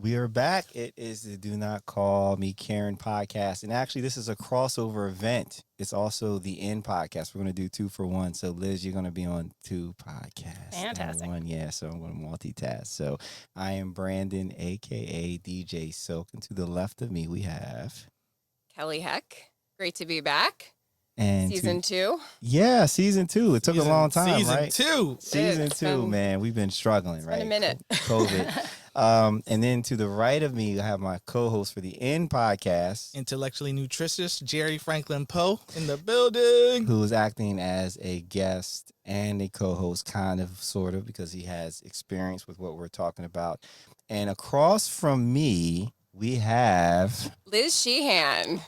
We are back. It is the Do Not Call Me Karen podcast. And actually, this is a crossover event. It's also the N podcast. We're going to do 2 for 1. So, Liz, you're going to be on 2 podcasts. Fantastic. And 1, yeah. So, I'm going to multitask. So, I am Brandon, a.k.a. DJ Silk. And to the left of me, we have Kelley Heck. Great to be back. And Season 2. Yeah, season 2. It took a long time, right? Season 2, man. We've been struggling, It's right? been a minute. COVID. And then to the right of me, I have my co-host for the N podcast, Intellectually nutritious Jerry Poe in the building, who is acting as a guest and a co-host, kind of, sort of, because he has experience with what we're talking about. And across from me, we have Liz Sheehan.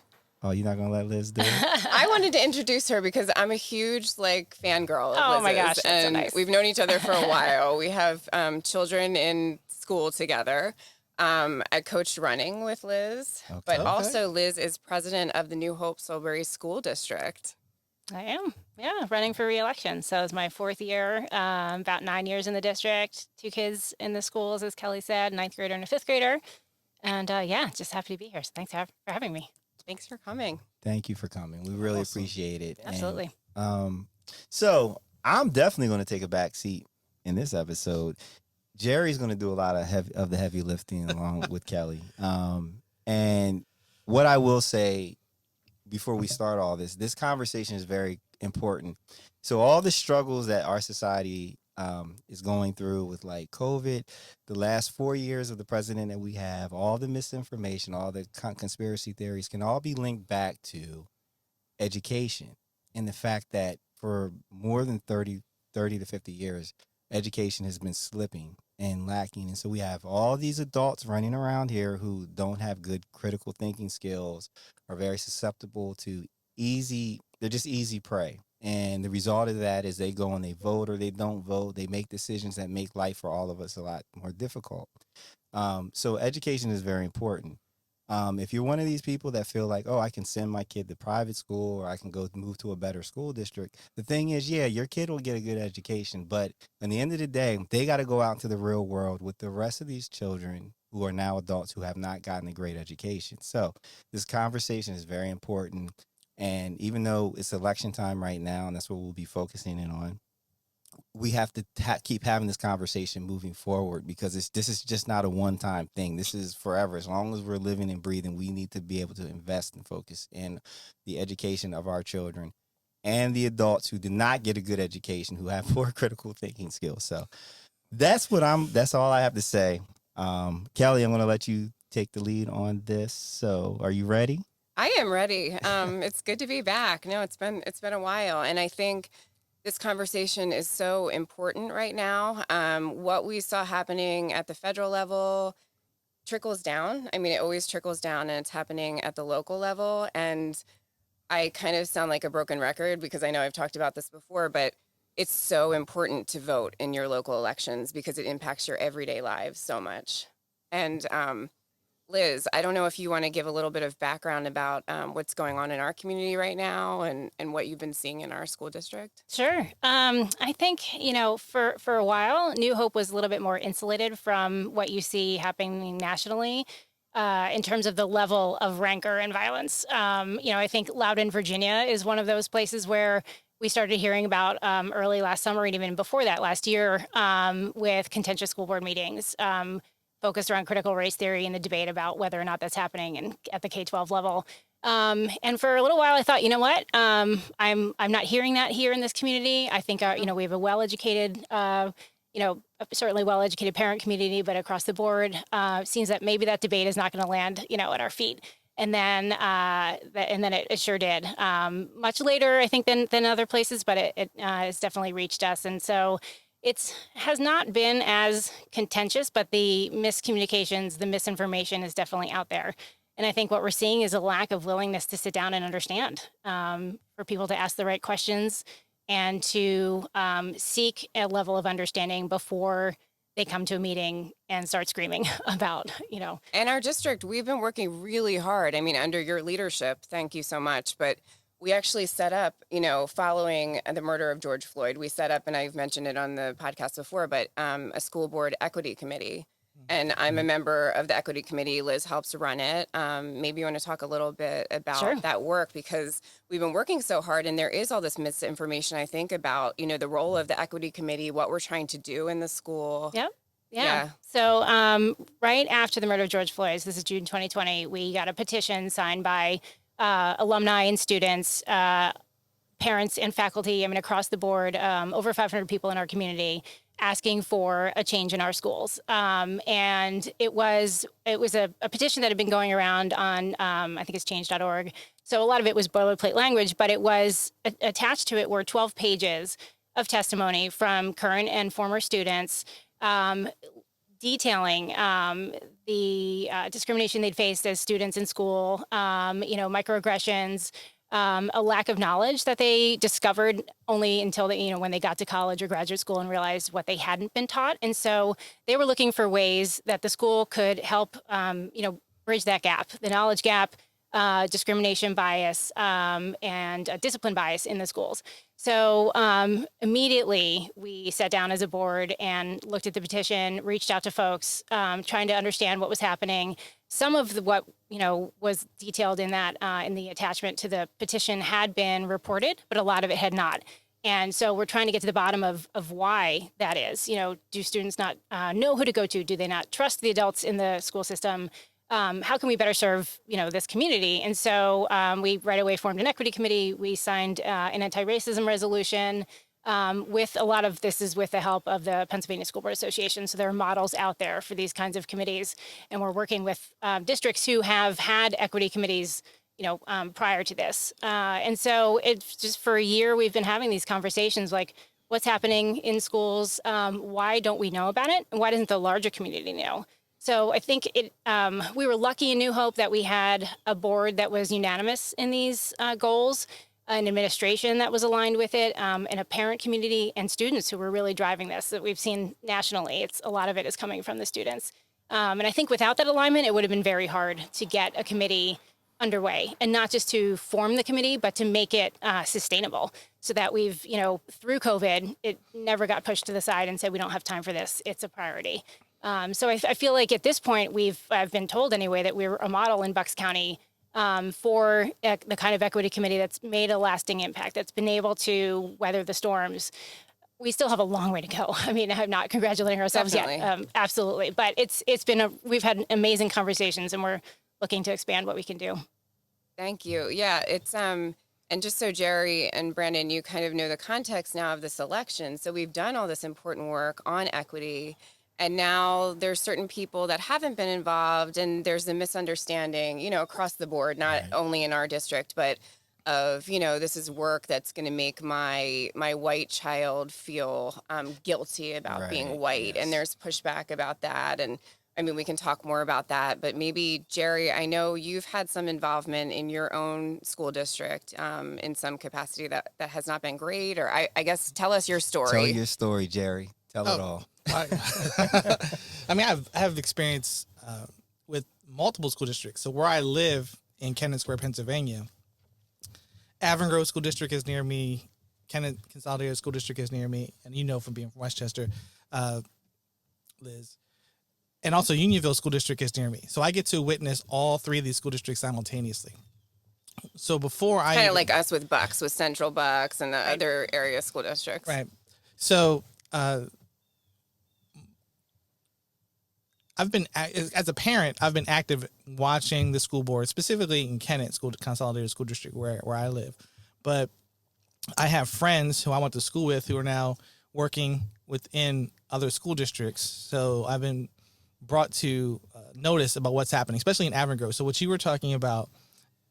Oh, you're not gonna let Liz do it? I wanted to introduce her because I'm a huge fangirl of Oh my Liz's, gosh, that's so and nice. we've known each other for a while. We have children in school together. I coached running with Liz, but also Liz is president of the New Hope Solebury School District. I am, running for re-election. So it's my 4th year, about 9 years in the district, 2 kids in the schools, as Kelley said, 9th grader and a 5th grader. And just happy to be here. So thanks for having me. Thanks for coming. Thank you for coming. We really appreciate it. Absolutely. And, so I'm definitely going to take a back seat in this episode. Jerry's going to do a lot of the heavy lifting along with Kelley. And what I will say before we start all this conversation is very important. So all the struggles that our society is going through with like COVID, the last 4 years of the president that we have, all the misinformation, all the conspiracy theories can all be linked back to education and the fact that for more than 30 to 50 years, education has been slipping and lacking. And so we have all these adults running around here who don't have good critical thinking skills, are very susceptible to they're just easy prey. And the result of that is they go and they vote or they don't vote. They make decisions that make life for all of us a lot more difficult. So education is very important. If you're one of these people that feel like, oh, I can send my kid to private school or I can go move to a better school district, the thing is, yeah, your kid will get a good education. But at the end of the day, they got to go out into the real world with the rest of these children who are now adults who have not gotten a great education. So this conversation is very important. And even though it's election time right now, and that's what we'll be focusing in on, we have to keep having this conversation moving forward because this is just not a one-time thing. This is forever. As long as we're living and breathing, we need to be able to invest and focus in the education of our children and the adults who did not get a good education, who have poor critical thinking skills. So that's all I have to say. Kelley, I'm going to let you take the lead on this. So are you ready? I am ready. It's good to be back. No, it's been a while, and I think this conversation is so important right now. What we saw happening at the federal level trickles down. I mean, it always trickles down, and it's happening at the local level. And I kind of sound like a broken record because I know I've talked about this before, but it's so important to vote in your local elections because it impacts your everyday lives so much. And Liz, I don't know if you want to give a little bit of background about what's going on in our community right now and what you've been seeing in our school district. Sure. I think, for a while, New Hope was a little bit more insulated from what you see happening nationally in terms of the level of rancor and violence. I think Loudoun, Virginia is one of those places where we started hearing about early last summer and even before that last year with contentious school board meetings. Focused around critical race theory and the debate about whether or not that's happening at the K-12 level. And for a little while, I thought, you know what, I'm not hearing that here in this community. I think, we have a well-educated, certainly well-educated parent community, but across the board, it seems that maybe that debate is not going to land, at our feet. And then it sure did. Much later, I think, than other places, but it has definitely reached us. And so it has not been as contentious, but the miscommunications, the misinformation is definitely out there. And I think what we're seeing is a lack of willingness to sit down and understand, for people to ask the right questions and to seek a level of understanding before they come to a meeting and start screaming about, In our district, we've been working really hard. I mean, under your leadership, thank you so much. But we actually set up, following the murder of George Floyd, we set up, and I've mentioned it on the podcast before, but a school board equity committee And I'm a member of the equity committee. Liz helps run it. Maybe you want to talk a little bit about Sure. that work, because we've been working so hard, and there is all this misinformation, I think, about, the role of the equity committee, what we're trying to do in the school. Yep. Yeah. Yeah. So right after the murder of George Floyd, this is June 2020, we got a petition signed by alumni and students, parents and faculty, across the board, over 500 people in our community, asking for a change in our schools. And it was a petition that had been going around on, I think it's change.org. So a lot of it was boilerplate language, but it was attached to it were 12 pages of testimony from current and former students, detailing the discrimination they'd faced as students in school, microaggressions, a lack of knowledge that they discovered only until they, when they got to college or graduate school and realized what they hadn't been taught. And so they were looking for ways that the school could help, bridge that gap, the knowledge gap, discrimination bias, and discipline bias in the schools. So immediately we sat down as a board and looked at the petition, reached out to folks, trying to understand what was happening. Some of what was detailed in that in the attachment to the petition had been reported, but a lot of it had not. And so we're trying to get to the bottom of why that is. Do students not know who to go to? Do they not trust the adults in the school system? How can we better serve, this community? And so we right away formed an equity committee. We signed an anti-racism resolution. With a lot of this is with the help of the Pennsylvania School Board Association. So there are models out there for these kinds of committees. And we're working with districts who have had equity committees, prior to this. And so it's just for a year, we've been having these conversations like, what's happening in schools? Why don't we know about it? And why doesn't the larger community know? So I think we were lucky in New Hope that we had a board that was unanimous in these goals, an administration that was aligned with it, and a parent community and students who were really driving this that we've seen nationally. A lot of it is coming from the students. And I think without that alignment, it would have been very hard to get a committee underway, and not just to form the committee, but to make it sustainable so that we've, through COVID, it never got pushed to the side and said, we don't have time for this. It's a priority. So I feel like at this point, I've been told anyway that we're a model in Bucks County for the kind of equity committee that's made a lasting impact, that's been able to weather the storms. We still have a long way to go. I'm not congratulating ourselves yet. Absolutely. But we've had amazing conversations, and we're looking to expand what we can do. Thank you. Yeah, it's and just so Jerry and Brandon, you kind of know the context now of this election. So we've done all this important work on equity, and now there's certain people that haven't been involved, and there's a misunderstanding, across the board, not only in our district, but of, this is work that's going to make my white child feel guilty about being white. Yes. And there's pushback about that. And we can talk more about that, but maybe Jerry, I know you've had some involvement in your own school district in some capacity that has not been great, or I guess tell us your story. Tell your story, Jerry. Tell it all. I have experience with multiple school districts. So where I live in Kennet Square, Pennsylvania, Avon Grove School District is near me. Kennet Consolidated School District is near me. And from being from Westchester, Liz. And also Unionville School District is near me. So I get to witness all three of these school districts simultaneously. So before I... Kind of like us with Bucks, with Central Bucks and the other area school districts. Right. So as a parent, I've been active watching the school board, specifically in Kennet Consolidated School District where I live. But I have friends who I went to school with who are now working within other school districts. So I've been brought to notice about what's happening, especially in Avon Grove. So what you were talking about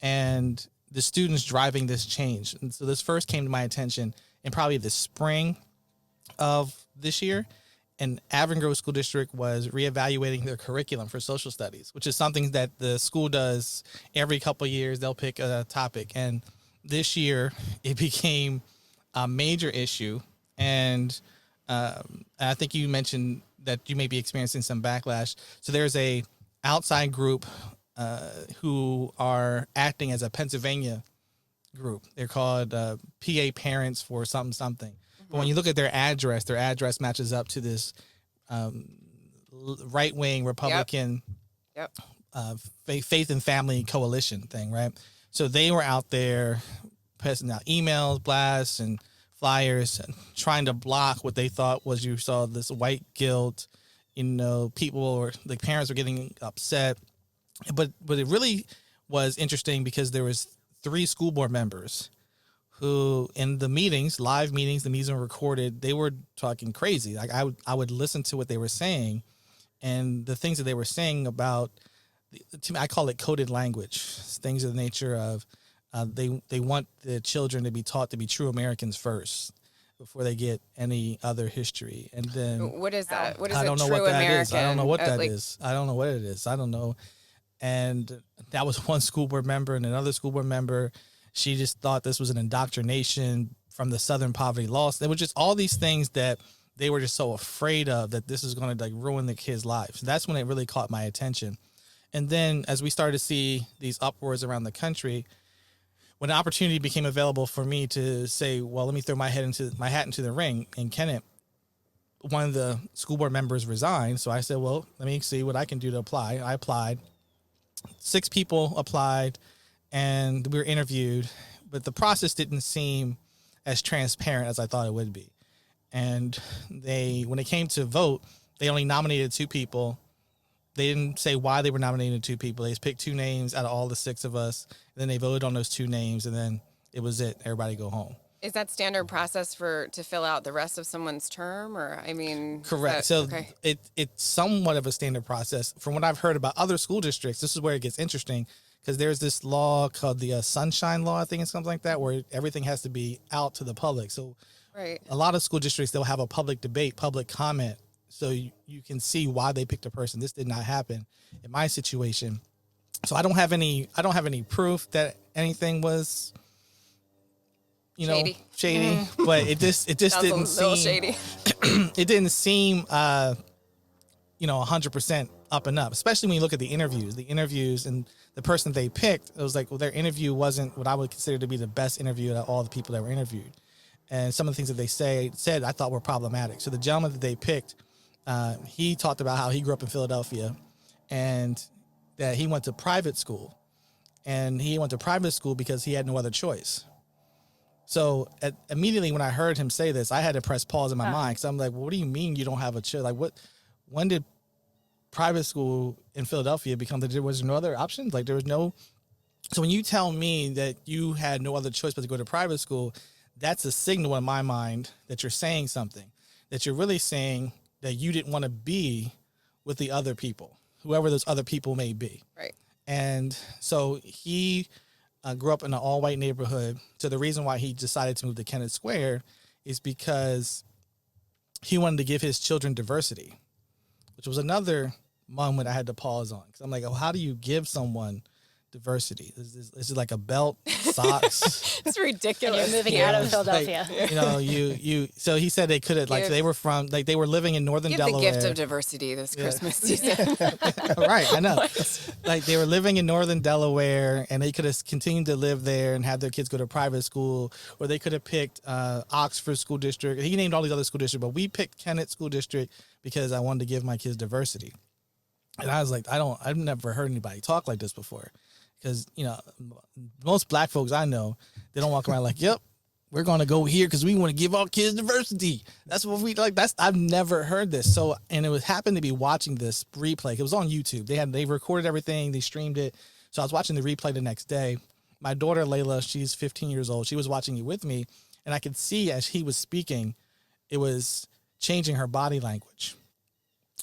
and the students driving this change. And so this first came to my attention in probably the spring of this year. And Avon Grove School District was reevaluating their curriculum for social studies, which is something that the school does every couple of years. They'll pick a topic. And this year it became a major issue. And I think you mentioned that you may be experiencing some backlash. So there's a outside group who are acting as a Pennsylvania group. They're called PA Parents for something. Mm-hmm. But when you look at their address matches up to this right-wing Republican Yep. faith and family coalition thing, right? So they were out there passing out emails, blasts, and flyers, and trying to block what they thought was, you saw this white guilt. People or the parents were getting upset, but it really was interesting because there was 3 school board members who, in the meetings, live meetings, the meetings were recorded, they were talking crazy. Like I would listen to what they were saying, and the things that they were saying about, to me, I call it coded language. Things of the nature of they want the children to be taught to be true Americans first before they get any other history. And then what is that? What is I don't know true what that American? is. I don't know what that is. I don't know what it is. I don't know. And that was one school board member, and another school board member, she just thought this was an indoctrination from the Southern Poverty Law. There were just all these things that they were just so afraid of, that this is going to like ruin the kids' lives. That's when it really caught my attention. And then as we started to see these uproars around the country, when an opportunity became available for me to say, well, let me throw my hat into the ring in Kennett, one of the school board members resigned. So I said, well, let me see what I can do to apply. I applied. 6 people applied, and we were interviewed, but the process didn't seem as transparent as I thought it would be. And when it came to vote, they only nominated 2 people. They didn't say why they were nominating 2 people. They just picked 2 names out of all the 6 of us. And then they voted on those 2 names, and then it was it. Everybody go home. Is that standard process to fill out the rest of someone's term, or I mean? Correct. Okay. It's somewhat of a standard process. From what I've heard about other school districts, this is where it gets interesting, because there's this law called the Sunshine Law, I think it's something like that, where everything has to be out to the public. So Right. a lot of school districts, they'll have a public debate, public comment, so you can see why they picked a person. This did not happen in my situation. So I don't have any proof that anything was, shady, but it just didn't seem shady. It didn't seem 100% up and up, especially when you look at the interviews and the person they picked. It was like, well, their interview wasn't what I would consider to be the best interview out of all the people that were interviewed. And some of the things that they said I thought were problematic. So the gentleman that they picked, he talked about how he grew up in Philadelphia and that he went to private school, and he went to private school because he had no other choice. So immediately when I heard him say this, I had to press pause in my mind, because I'm like, well, what do you mean you don't have a choice? Like, when did private school in Philadelphia become there was no other option? Like, there was no. So when you tell me that you had no other choice but to go to private school, that's a signal in my mind that you're saying something, that you're really saying that you didn't want to be with the other people, whoever those other people may be. Right. And so he grew up in an all-white neighborhood. So the reason why he decided to move to Kennett Square is because he wanted to give his children diversity, which was another moment I had to pause on. Because I'm like, oh, how do you give someone diversity? Is it like a belt, socks? It's ridiculous. And you're moving out of Philadelphia. So he said they could have, like, they were living in northern Delaware. Give the gift of diversity this Christmas season. Right, I know. Like, they were living in northern Delaware, and they could have continued to live there and have their kids go to private school, or they could have picked Oxford School District. He named all these other school districts, but we picked Kennett School District because I wanted to give my kids diversity. And I was like, I've never heard anybody talk like this before. Because, most black folks I know, they don't walk around like, yep, we're going to go here because we want to give our kids diversity. That's what we like. I've never heard this. So, and it happened to be watching this replay. It was on YouTube. They recorded everything. They streamed it. So I was watching the replay the next day. My daughter, Layla, she's 15 years old. She was watching it with me. And I could see as he was speaking, it was changing her body language.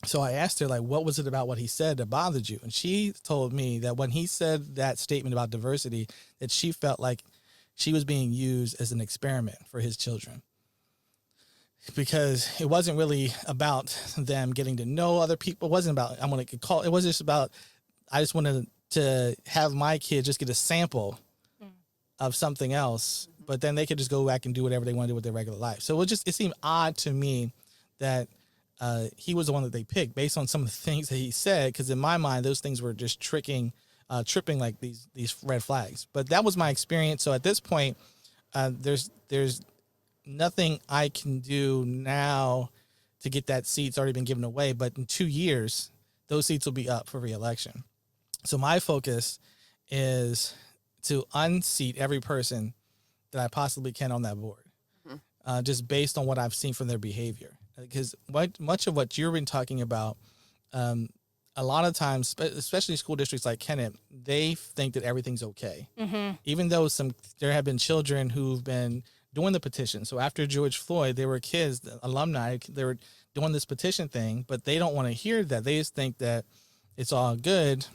So I asked her, like, what was it about what he said that bothered you? And she told me that when he said that statement about diversity, that she felt like she was being used as an experiment for his children. Because it wasn't really about them getting to know other people. It wasn't about, it was just about, I just wanted to have my kids just get a sample of something else, but then they could just go back and do whatever they want to do with their regular life. So it seemed odd to me that he was the one that they picked based on some of the things that he said, because in my mind, those things were just tripping like these red flags. But that was my experience. So at this point, there's nothing I can do now to get that seat. It's already been given away, but in 2 years, those seats will be up for re-election. So my focus is to unseat every person that I possibly can on that board, just based on what I've seen from their behavior. Because much of what you've been talking about, a lot of times, especially school districts like Kennett, they think that everything's okay. Even though there have been children who've been doing the petition. So after George Floyd, there were kids, alumni, they were doing this petition thing, but they don't want to hear that. They just think that it's all good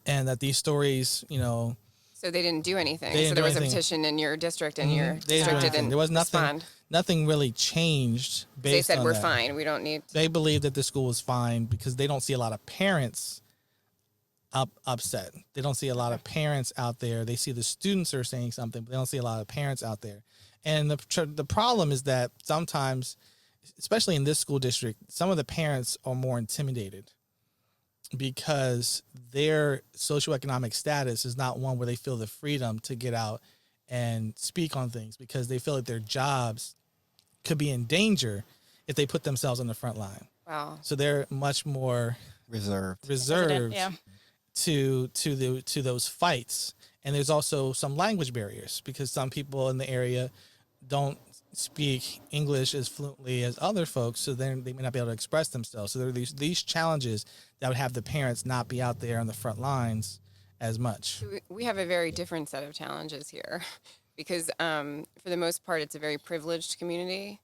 and that these stories, So they didn't do anything. They didn't So there do was anything. a petition in your district, and your They didn't do district anything. didn't There was respond. nothing really changed based They said on we're that. fine. We don't need. They believe that the school is fine because they don't see a lot of parents upset. They don't see a lot of parents out there. They see the students are saying something, but they don't see a lot of parents out there. And the problem is that sometimes, especially in this school district, some of the parents are more intimidated because their socioeconomic status is not one where they feel the freedom to get out and speak on things, because they feel like their jobs could be in danger if they put themselves on the front line. Wow. So they're much more Reserved. Yeah. to those fights. And there's also some language barriers because some people in the area don't speak English as fluently as other folks, so then they may not be able to express themselves. So there are these challenges that would have the parents not be out there on the front lines as much. We have a very different set of challenges here because for the most part, it's a very privileged community.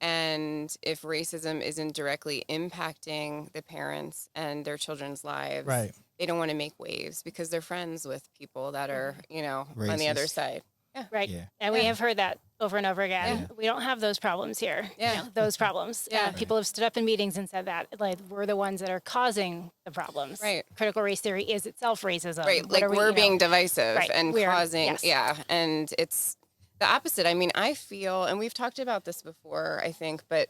And if racism isn't directly impacting the parents and their children's lives, Right. they don't want to make waves because they're friends with people that are, on the other Racist. side. Right. Yeah. And we have heard that over and over again. Yeah. We don't have those problems here. Yeah. Those problems. Yeah. People have stood up in meetings and said that, like, we're the ones that are causing the problems. Right. Critical race theory is itself racism. Right. What Like are we, we're you know? being divisive Right. and We are- causing, yes. and it's the opposite. I mean, I feel, and we've talked about this before, I think, but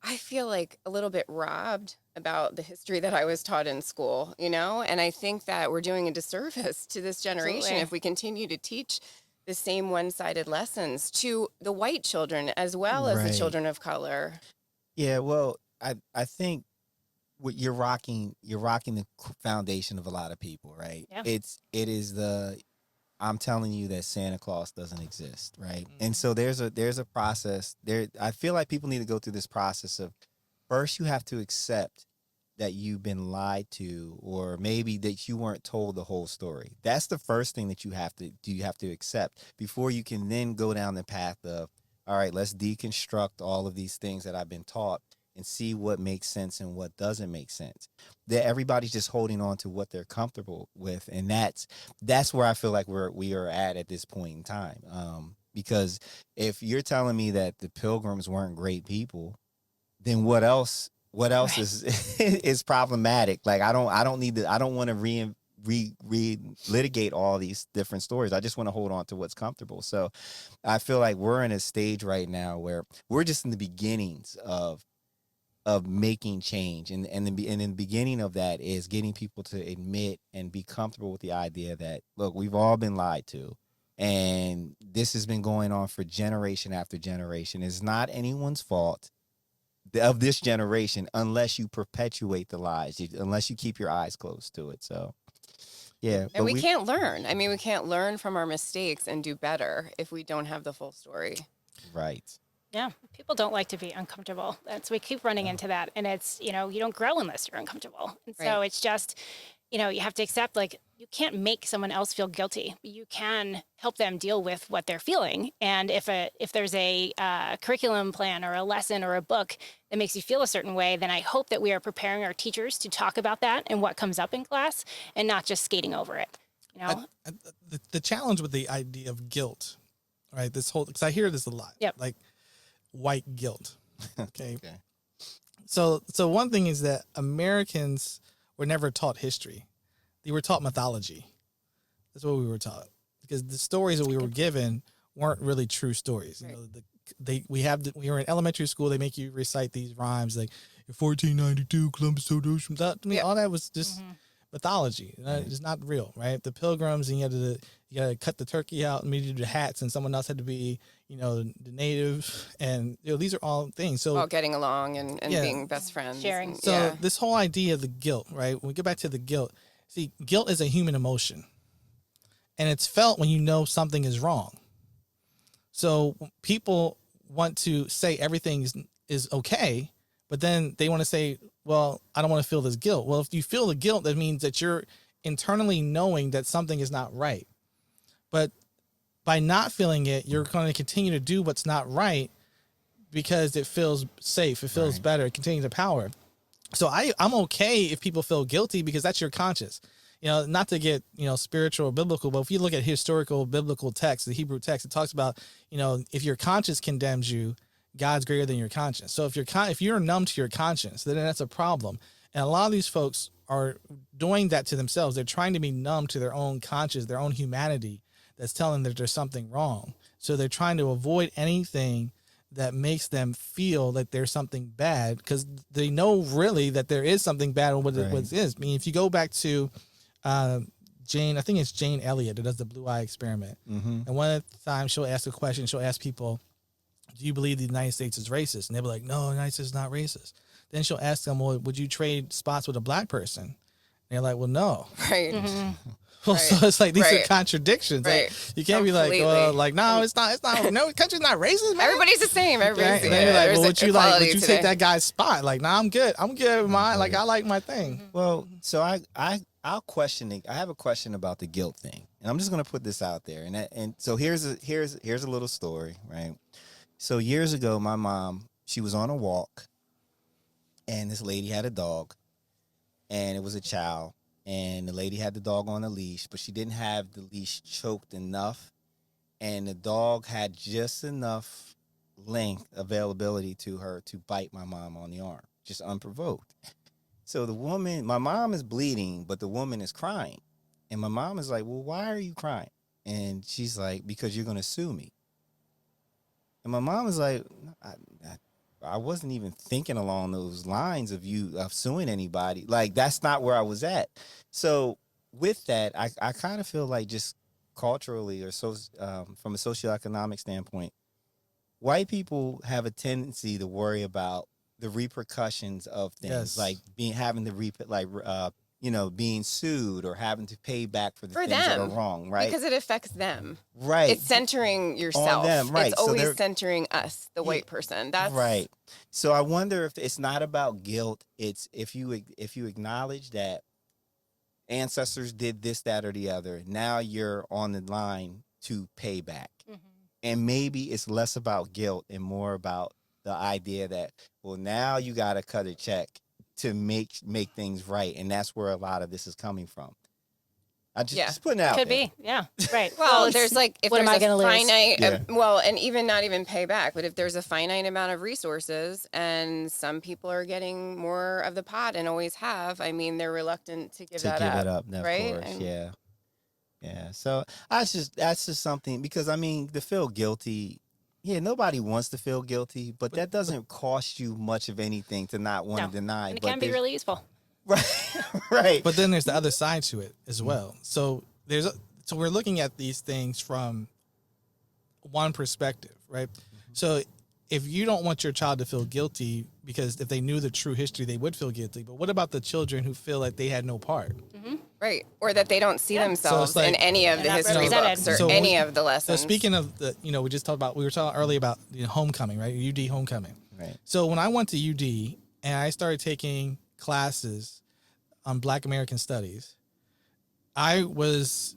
I feel like a little bit robbed about the history that I was taught in school, and I think that we're doing a disservice to this generation Absolutely. if we continue to teach the same one-sided lessons to the white children as well as Right. the children of color. Yeah, well, I think what you're rocking the foundation of a lot of people, right? Yeah. It is I'm telling you that Santa Claus doesn't exist, right? And so there's a process there. I feel like people need to go through this process of first you have to accept that you've been lied to, or maybe that you weren't told the whole story. That's the first thing that you have to do. You have to accept before you can then go down the path of, all right, let's deconstruct all of these things that I've been taught and see what makes sense and what doesn't make sense. That everybody's just holding on to what they're comfortable with, and that's where I feel like we are at this point in time. Because if you're telling me that the Pilgrims weren't great people, then what else Right. is problematic? Like I don't want to litigate all these different stories. I just want to hold on to what's comfortable. So I feel like we're in a stage right now where we're just in the beginnings of making change, and in the beginning of that is getting people to admit and be comfortable with the idea that, look, we've all been lied to, and this has been going on for generation after generation. It's not anyone's fault of this generation unless you perpetuate the lies, unless you keep your eyes closed to it. So yeah, And we can't learn. I mean, we can't learn from our mistakes and do better if we don't have the full story. right. Yeah, people don't like to be uncomfortable. We keep running into that, and it's you don't grow unless you're uncomfortable. And so Right. it's just you have to accept, like, you can't make someone else feel guilty. You can help them deal with what they're feeling. And if there's a curriculum plan or a lesson or a book that makes you feel a certain way, then I hope that we are preparing our teachers to talk about that and what comes up in class, and not just skating over it. The challenge with the idea of guilt, right? Because I hear this a lot. Yep. Like white guilt. Okay. Okay. So one thing is that Americans were never taught history. They were taught mythology. That's what we were taught, because the stories that we were given weren't really true stories. Right. We were in elementary school. They make you recite these rhymes like in 1492 Columbus told us from that. I mean, Yep. all that was just mythology. It's not real, right? The pilgrims, and you had to cut the turkey out and maybe do the hats, and someone else had to be, the native, and these are all things. So all getting along and being best friends, sharing. So this whole idea of the guilt, right? When we get back to the guilt, see, guilt is a human emotion, and it's felt when you know something is wrong. So people want to say everything is okay, but then they want to say, well, I don't want to feel this guilt. Well, if you feel the guilt, that means that you're internally knowing that something is not right. But by not feeling it, you're going to continue to do what's not right because it feels safe. It feels better. It continues to power. So I'm okay if people feel guilty because that's your conscience. Not to get, spiritual or biblical, but if you look at historical biblical text, the Hebrew text, it talks about, if your conscience condemns you, God's greater than your conscience. So if you're numb to your conscience, then that's a problem. And a lot of these folks are doing that to themselves. They're trying to be numb to their own conscience, their own humanity that's telling them that there's something wrong. So they're trying to avoid anything that makes them feel that there's something bad because they know really that there is something bad with what it is. I mean, if you go back to Jane, I think it's Jane Elliott that does the blue eye experiment. Mm-hmm. And one of the times she'll ask a question, she'll ask people, do you believe the United States is racist? And they'll be like, no, the United States is not racist. Then she'll ask them, well, would you trade spots with a black person? And they're like, well, no. Right. Mm-hmm. Well, so it's like these are contradictions. Right. Like, you can't be like, no, it's not. No, the country's not racist, man. Everybody's the same. Everybody's and then you're like, well, would you take that guy's spot? Like, nah, I'm good. I'm good with mine. Like, I like my thing. Well, so I'll question it. I have a question about the guilt thing, and I'm just gonna put this out there. And so here's a little story, right? So years ago, my mom, she was on a walk, and this lady had a dog, and it was a chow, and the lady had the dog on a leash, but she didn't have the leash choked enough, and the dog had just enough length availability to her to bite my mom on the arm, just unprovoked. So my mom is bleeding, but the woman is crying. And my mom is like, well, why are you crying? And she's like, because you're going to sue me. And my mom is like, I wasn't even thinking along those lines of suing anybody. Like, that's not where I was at. So with that, I kind of feel like just culturally or so from a socioeconomic standpoint, white people have a tendency to worry about the repercussions of things, like being sued or having to pay back for the things that are wrong, right? Because it affects them. Right. It's centering yourself. On them, right. It's always centering us, the white person. That's right. So I wonder if it's not about guilt. It's if you acknowledge that ancestors did this, that, or the other, now you're on the line to pay back. Mm-hmm. And maybe it's less about guilt and more about the idea that, well, now you got to cut a check to make things right, and that's where a lot of this is coming from. I just putting it out Could there. be, yeah, right. Well, there's like if what there's am I gonna a finite, lose? And even not even pay back, but if there's a finite amount of resources, and some people are getting more of the pot and always have, I mean, they're reluctant to give it up, right? Of course, yeah. So that's just something, because I mean, to feel guilty. Yeah, nobody wants to feel guilty, but that doesn't cost you much of anything to not want to deny. And it can be really useful. Right. But then there's the other side to it as well. So so we're looking at these things from one perspective, right? Mm-hmm. So if you don't want your child to feel guilty, because if they knew the true history, they would feel guilty. But what about the children who feel like they had no part? Mm-hmm. Right. Or that they don't see themselves in any of the history books or any of the lessons. So speaking of we were talking earlier about homecoming, right? UD homecoming. Right. So when I went to UD and I started taking classes on Black American Studies, I was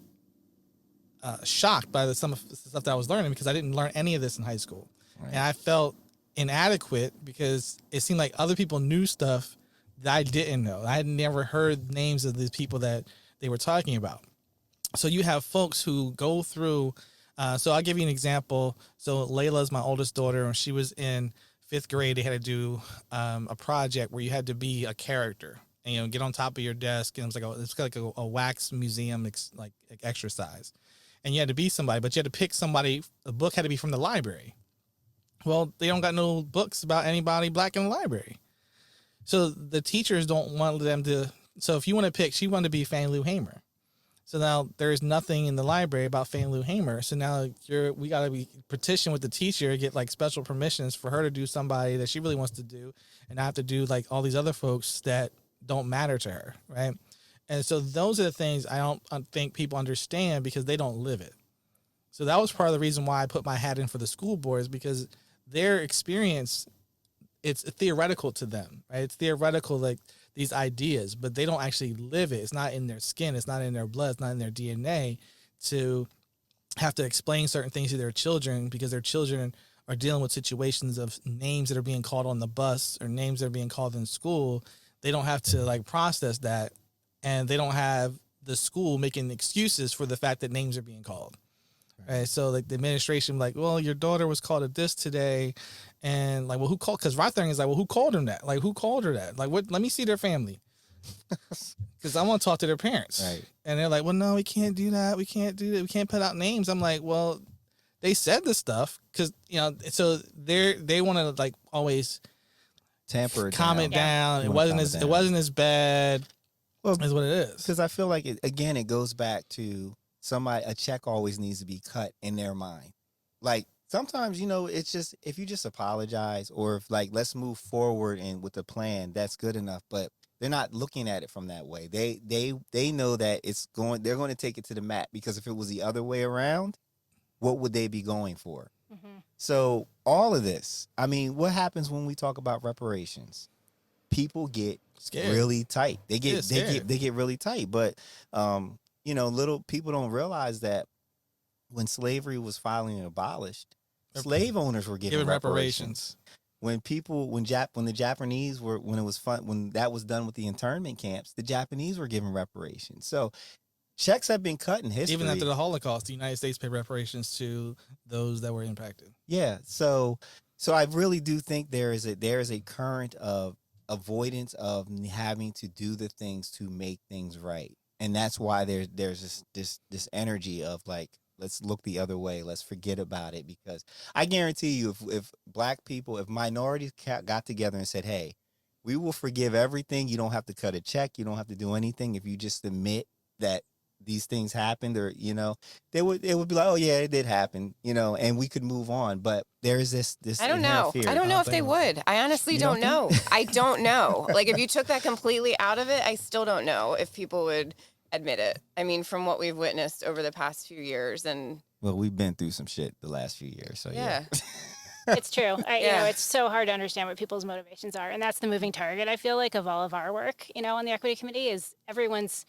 shocked by some of the stuff that I was learning, because I didn't learn any of this in high school. Right. And I felt inadequate because it seemed like other people knew stuff that I didn't know. I had never heard names of the people that they were talking about. So you have folks who go through, so I'll give you an example. So Layla's my oldest daughter, and she was in 5th grade. They had to do a project where you had to be a character and, get on top of your desk. And it was like a wax museum exercise. And you had to be somebody, but you had to pick somebody. The book had to be from the library. Well, they don't got no books about anybody Black in the library. So the teachers don't want them to So if you want to pick, she wanted to be Fannie Lou Hamer. So now there's nothing in the library about Fannie Lou Hamer. So now we got to be petition with the teacher, get like special permissions for her to do somebody that she really wants to do, and not have to do like all these other folks that don't matter to her, right? And so those are the things I don't think people understand because they don't live it. So that was part of the reason why I put my hat in for the school boards, because their experience, it's theoretical to them, right? It's theoretical, like these ideas, but they don't actually live it. It's not in their skin. It's not in their blood. It's not in their DNA to have to explain certain things to their children, because their children are dealing with situations of names that are being called on the bus or names that are being called in school. They don't have to like process that, and they don't have the school making excuses for the fact that names are being called. Right. So like the administration, like, well, your daughter was called a this today. And like, well, who called? Because my thing is like, well, who called him that? Like, who called her that? Like, what? Let me see their family. Because I want to talk to their parents. Right. And they're like, well, no, we can't do that. We can't do that. We can't put out names. I'm like, well, they said this stuff because, you know, so they want to like always tamper it calm it down. It wasn't as bad. Well, is what it is. Because I feel like it goes back to a check always needs to be cut in their mind. Like sometimes, you know, it's just, if you just apologize or if like, let's move forward and with a plan, that's good enough. But they're not looking at it from that way. They know that they're going to take it to the mat, because if it was the other way around, what would they be going for? Mm-hmm. So all of this, I mean, what happens when we talk about reparations? People get scared. Really tight. They get really tight. But, you know, little people don't realize that when slavery was finally abolished, slave owners were given reparations. When the Japanese were, when that was done with the internment camps, the Japanese were given reparations. So checks have been cut in history. Even after the Holocaust, the United States paid reparations to those that were impacted. Yeah. So I really do think there is a current of avoidance of having to do the things to make things right. And that's why there's this energy of like, let's look the other way. Let's forget about it. Because I guarantee you, if black people, if minorities got together and said, hey, we will forgive everything. You don't have to cut a check. You don't have to do anything. If you just admit that these things happened, or, you know, it would be like, oh yeah, it did happen, you know, and we could move on. But there is this I don't know. fear. I don't know if they would. I honestly don't know. I don't know. Like if you took that completely out of it, I still don't know if people would admit it. I mean, from what we've witnessed over the past few years, and well, we've been through some shit the last few years, so yeah. It's true. You know, it's so hard to understand what people's motivations are, and that's the moving target, I feel like, of all of our work, you know, on the equity committee, is everyone's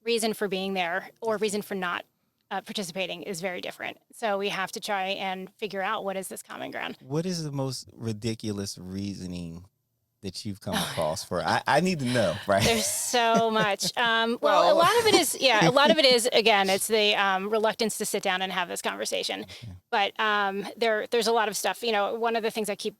reason for being there or reason for not participating is very different. So we have to try and figure out, what is this common ground? What is the most ridiculous reasoning that you've come across for? I need to know, right? There's so much. Well, a lot of it is, again, it's the reluctance to sit down and have this conversation. Okay. But there's a lot of stuff. You know, one of the things I keep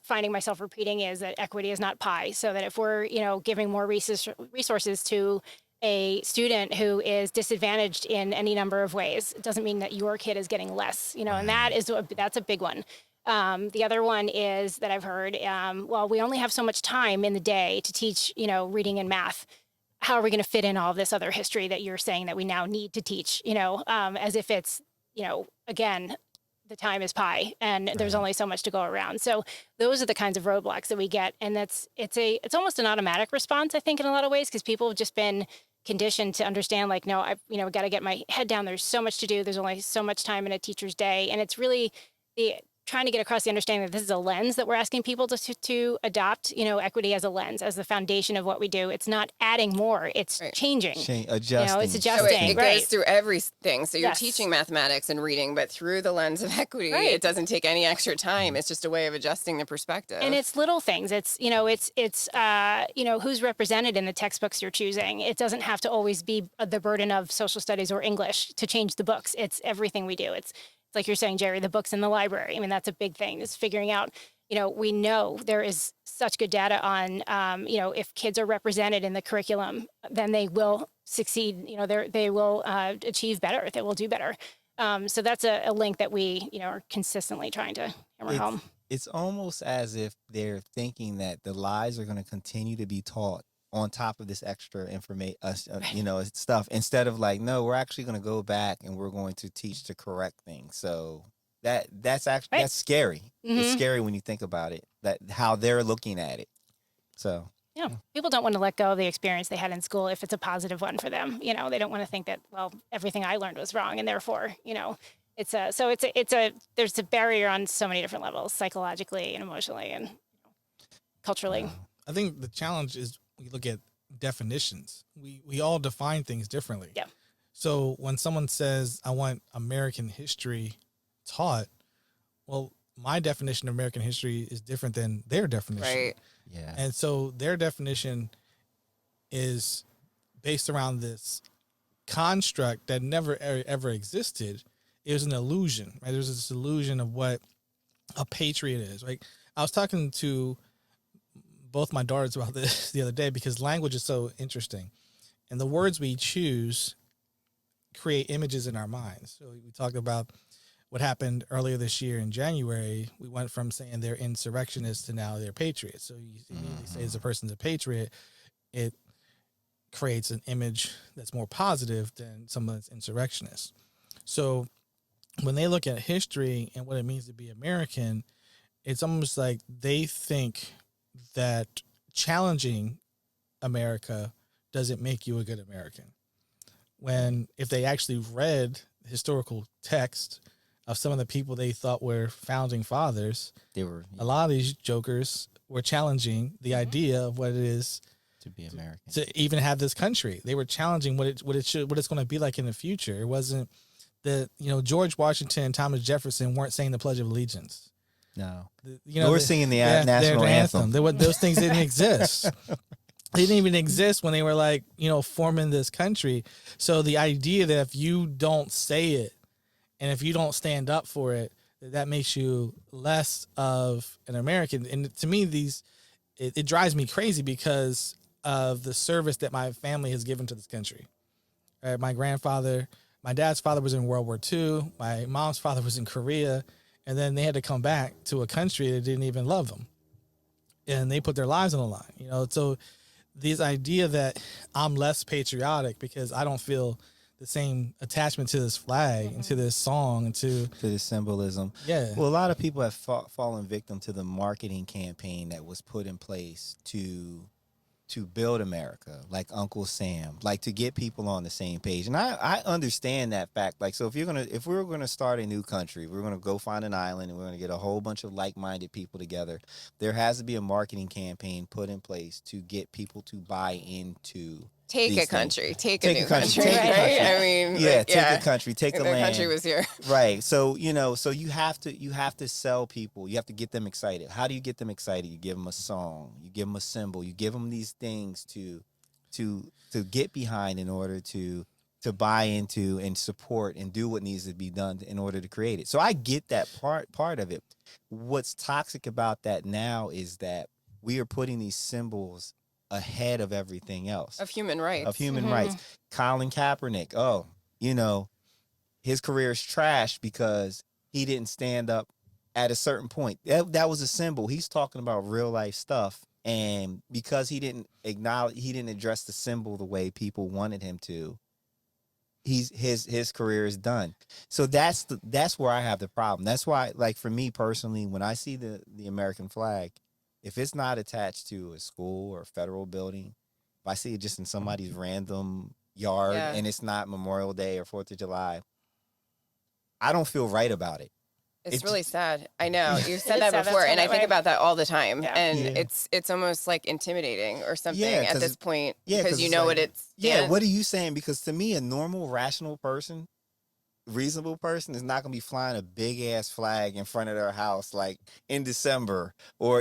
finding myself repeating is that equity is not pie. So that if we're, you know, giving more resources to a student who is disadvantaged in any number of ways, it doesn't mean that your kid is getting less, you know, and that's a big one. The other one is that I've heard, well, we only have so much time in the day to teach, you know, reading and math. How are we going to fit in all of this other history that you're saying that we now need to teach, you know, as if it's, you know, again, the time is pie and there's only so much to go around. So those are the kinds of roadblocks that we get. And it's almost an automatic response, I think, in a lot of ways, because people have just been conditioned to understand, like, no, I've got to get my head down. There's so much to do. There's only so much time in a teacher's day. And it's really trying to get across the understanding that this is a lens that we're asking people to adopt, you know, equity as a lens, as the foundation of what we do. It's not adding more, it's changing. Adjusting. You know, it's adjusting. So it goes through everything. So you're teaching mathematics and reading, but through the lens of equity, it doesn't take any extra time. It's just a way of adjusting the perspective. And it's little things. It's, you know, it's you know, who's represented in the textbooks you're choosing. It doesn't have to always be the burden of social studies or English to change the books. It's everything we do. It's like you're saying, Jerry, the books in the library. I mean, that's a big thing, is figuring out, you know, we know there is such good data on, you know, if kids are represented in the curriculum, then they will succeed, you know, they will achieve better, they will do better. So that's a link that we, you know, are consistently trying to hammer home. It's almost as if they're thinking that the lies are going to continue to be taught on top of this extra information, stuff, instead of like, no, we're actually going to go back and we're going to teach the correct thing. So that's actually, that's scary. It's scary when you think about it, that how they're looking at it. So. Yeah, people don't want to let go of the experience they had in school if it's a positive one for them. They don't want to think that, well, everything I learned was wrong, and therefore, there's a barrier on so many different levels, psychologically and emotionally and culturally. I think the challenge is we look at definitions. We all define things differently. Yeah. So when someone says, I want American history taught, well, my definition of American history is different than their definition. Right. Yeah. And so their definition is based around this construct that never ever existed. It was an illusion, right? There's this illusion of what a patriot is, right? I was talking to both my daughters about this the other day because language is so interesting. And the words we choose create images in our minds. So we talked about what happened earlier this year in January. We went from saying they're insurrectionists to now they're patriots. So you immediately say as a person's a patriot, it creates an image that's more positive than someone that's insurrectionist. So when they look at history and what it means to be American, it's almost like they think that challenging America doesn't make you a good American. When if they actually read historical text of some of the people they thought were founding fathers, a lot of these jokers were challenging the idea of what it is to be American, to even have this country. They were challenging what it's going to be like in the future. It wasn't that George Washington and Thomas Jefferson weren't saying the Pledge of Allegiance. No, we're singing the national anthem. Those things didn't exist. They didn't even exist when they were like forming this country. So the idea that if you don't say it, and if you don't stand up for it, that makes you less of an American. And to me, it drives me crazy because of the service that my family has given to this country. My dad's father was in World War II. My mom's father was in Korea. And then they had to come back to a country that didn't even love them. And they put their lives on the line. So this idea that I'm less patriotic because I don't feel the same attachment to this flag and to this song and to this symbolism. Yeah. Well, a lot of people have fallen victim to the marketing campaign that was put in place to build America, like Uncle Sam, like to get people on the same page. And I understand that fact. Like, so if we were gonna start a new country, we're gonna go find an island and we're gonna get a whole bunch of like-minded people together. There has to be a marketing campaign put in place to get people to buy into take a country, take a new country, right? I mean, take a country, take the land. The country was here, right? So so you have to sell people. You have to get them excited. How do you get them excited? You give them a song, you give them a symbol, you give them these things to get behind in order to buy into and support and do what needs to be done in order to create it. So I get that part of it. What's toxic about that now is that we are putting these symbols ahead of everything else. Of human rights. Rights. Colin Kaepernick, his career is trashed because he didn't stand up at a certain point. That was a symbol. He's talking about real life stuff. And because he didn't address the symbol the way people wanted him to, his career is done. So that's where I have the problem. That's why, like, for me personally, when I see the American flag, if it's not attached to a school or a federal building, if I see it just in somebody's random yard and it's not Memorial Day or 4th of July, I don't feel right about it. It's really sad. I know. You've said that before, and I think about that all the time. Yeah. And it's almost like intimidating or something at this point because you know what it's. Yeah, what are you saying? Because to me, a normal, rational person, reasonable person is not going to be flying a big ass flag in front of their house like in December or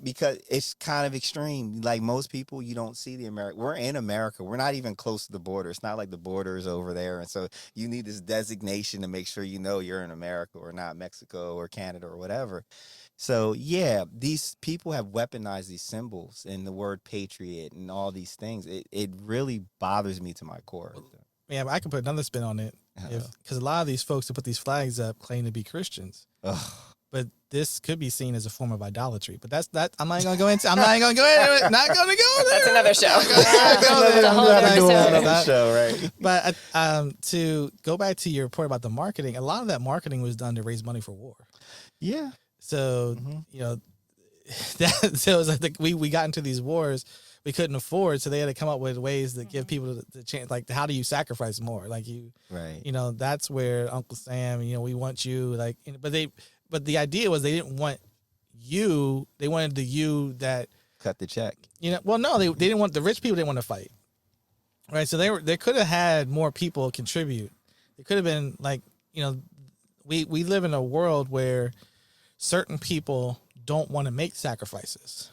because it's kind of extreme. Like most people, you don't see we're in America. We're not even close to the border. It's not like the border is over there, and so you need this designation to make sure you're in America or not Mexico or Canada or whatever. So these people have weaponized these symbols and the word patriot and all these things. It really bothers me to my core. Yeah, but I can put another spin on it. Because a lot of these folks who put these flags up claim to be Christians. Ugh. but this could be seen as a form of idolatry. But that's that. I'm not going to go into. I'm not going to go into it. Not going to go there. That's another show. Another show, right? But to go back to your point about the marketing, a lot of that marketing was done to raise money for war. Yeah. So you know, so it was like we got into these wars we couldn't afford, so they had to come up with ways to give people the chance. Like, how do you sacrifice more? Like right? You know, that's where Uncle Sam. You know, we want you. Like, but the idea was they didn't want you. They wanted the you that cut the check. You know, well, no, they didn't want the rich people. Didn't want to fight, right? So they could have had more people contribute. It could have been like, you know, we live in a world where certain people don't want to make sacrifices.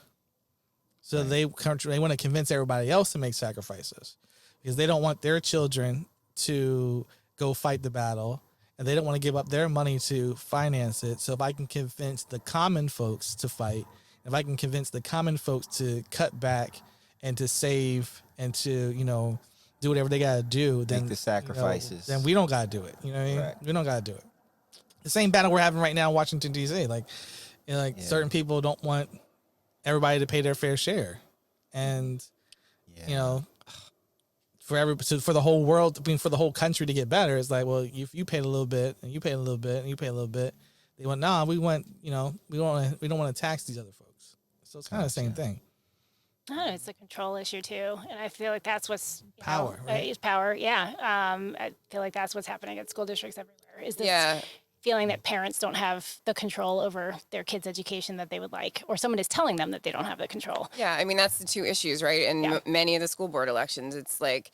So they want to convince everybody else to make sacrifices because they don't want their children to go fight the battle, and they don't want to give up their money to finance it. So if I can convince the common folks to fight, if I can convince the common folks to cut back and to save and to, you know, do whatever they got to do, then make the sacrifices. Then we don't got to do it. You know what I mean? Right. We don't got to do it. The same battle we're having right now in Washington, D.C. Like, you know, certain people don't want everybody to pay their fair share, and you know, for the whole world, I mean, for the whole country to get better, it's like, well, if you paid a little bit, and you paid a little bit, and you pay a little bit, they went, nah, we want, you know, we don't want to tax these other folks. So it's kind of the same thing. Oh, it's a control issue too, and I feel like that's what's power. Right? It's power. Yeah, I feel like that's what's happening at school districts everywhere. Is this feeling that parents don't have the control over their kids' education that they would like, or someone is telling them that they don't have the control. Yeah, I mean, that's the two issues, right? In many of the school board elections, it's like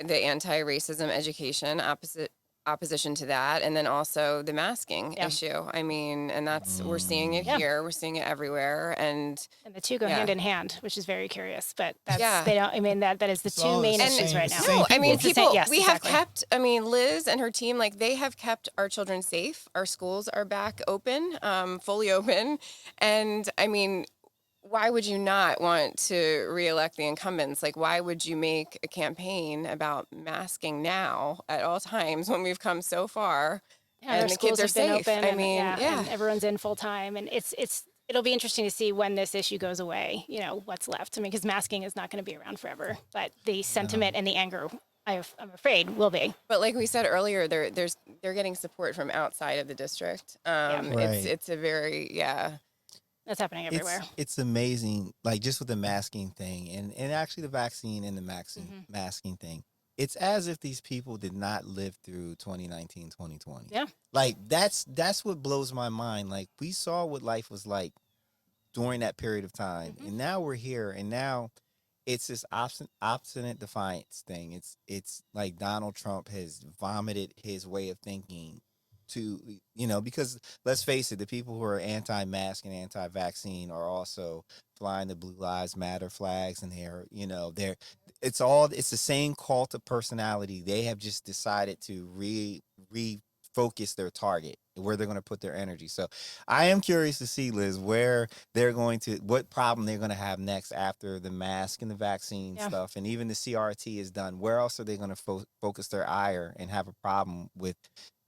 the anti-racism education, opposition to that, and then also the masking issue. I mean, and that's, we're seeing it here, we're seeing it everywhere, and the two go hand in hand, which is very curious, but that's, they don't, I mean, that is the two main issues right now. No, I mean, we have kept, I mean, Liz and her team, like, they have kept our children safe. Our schools are back open, fully open, and I mean, why would you not want to reelect the incumbents? Like, why would you make a campaign about masking now at all times when we've come so far and the kids are safe? I mean, and everyone's in full time, and it'll be interesting to see when this issue goes away, you know, what's left. I mean, because masking is not going to be around forever, but the sentiment and the anger, I'm afraid, will be. But like we said earlier, they're getting support from outside of the district. It's a very, that's happening everywhere. It's amazing, like just with the masking thing and actually the vaccine and the masking thing. It's as if these people did not live through 2019, 2020. Yeah. Like that's what blows my mind. Like we saw what life was like during that period of time. And now we're here, and now it's this obstinate defiance thing. It's like Donald Trump has vomited his way of thinking to, you know, because let's face it, the people who are anti-mask and anti-vaccine are also flying the Blue Lives Matter flags, and it's the same cult of personality. They have just decided to refocus their target, where they're going to put their energy. So I am curious to see, Liz, what problem they're going to have next after the mask and the vaccine stuff, and even the CRT is done. Where else are they going to focus their ire and have a problem with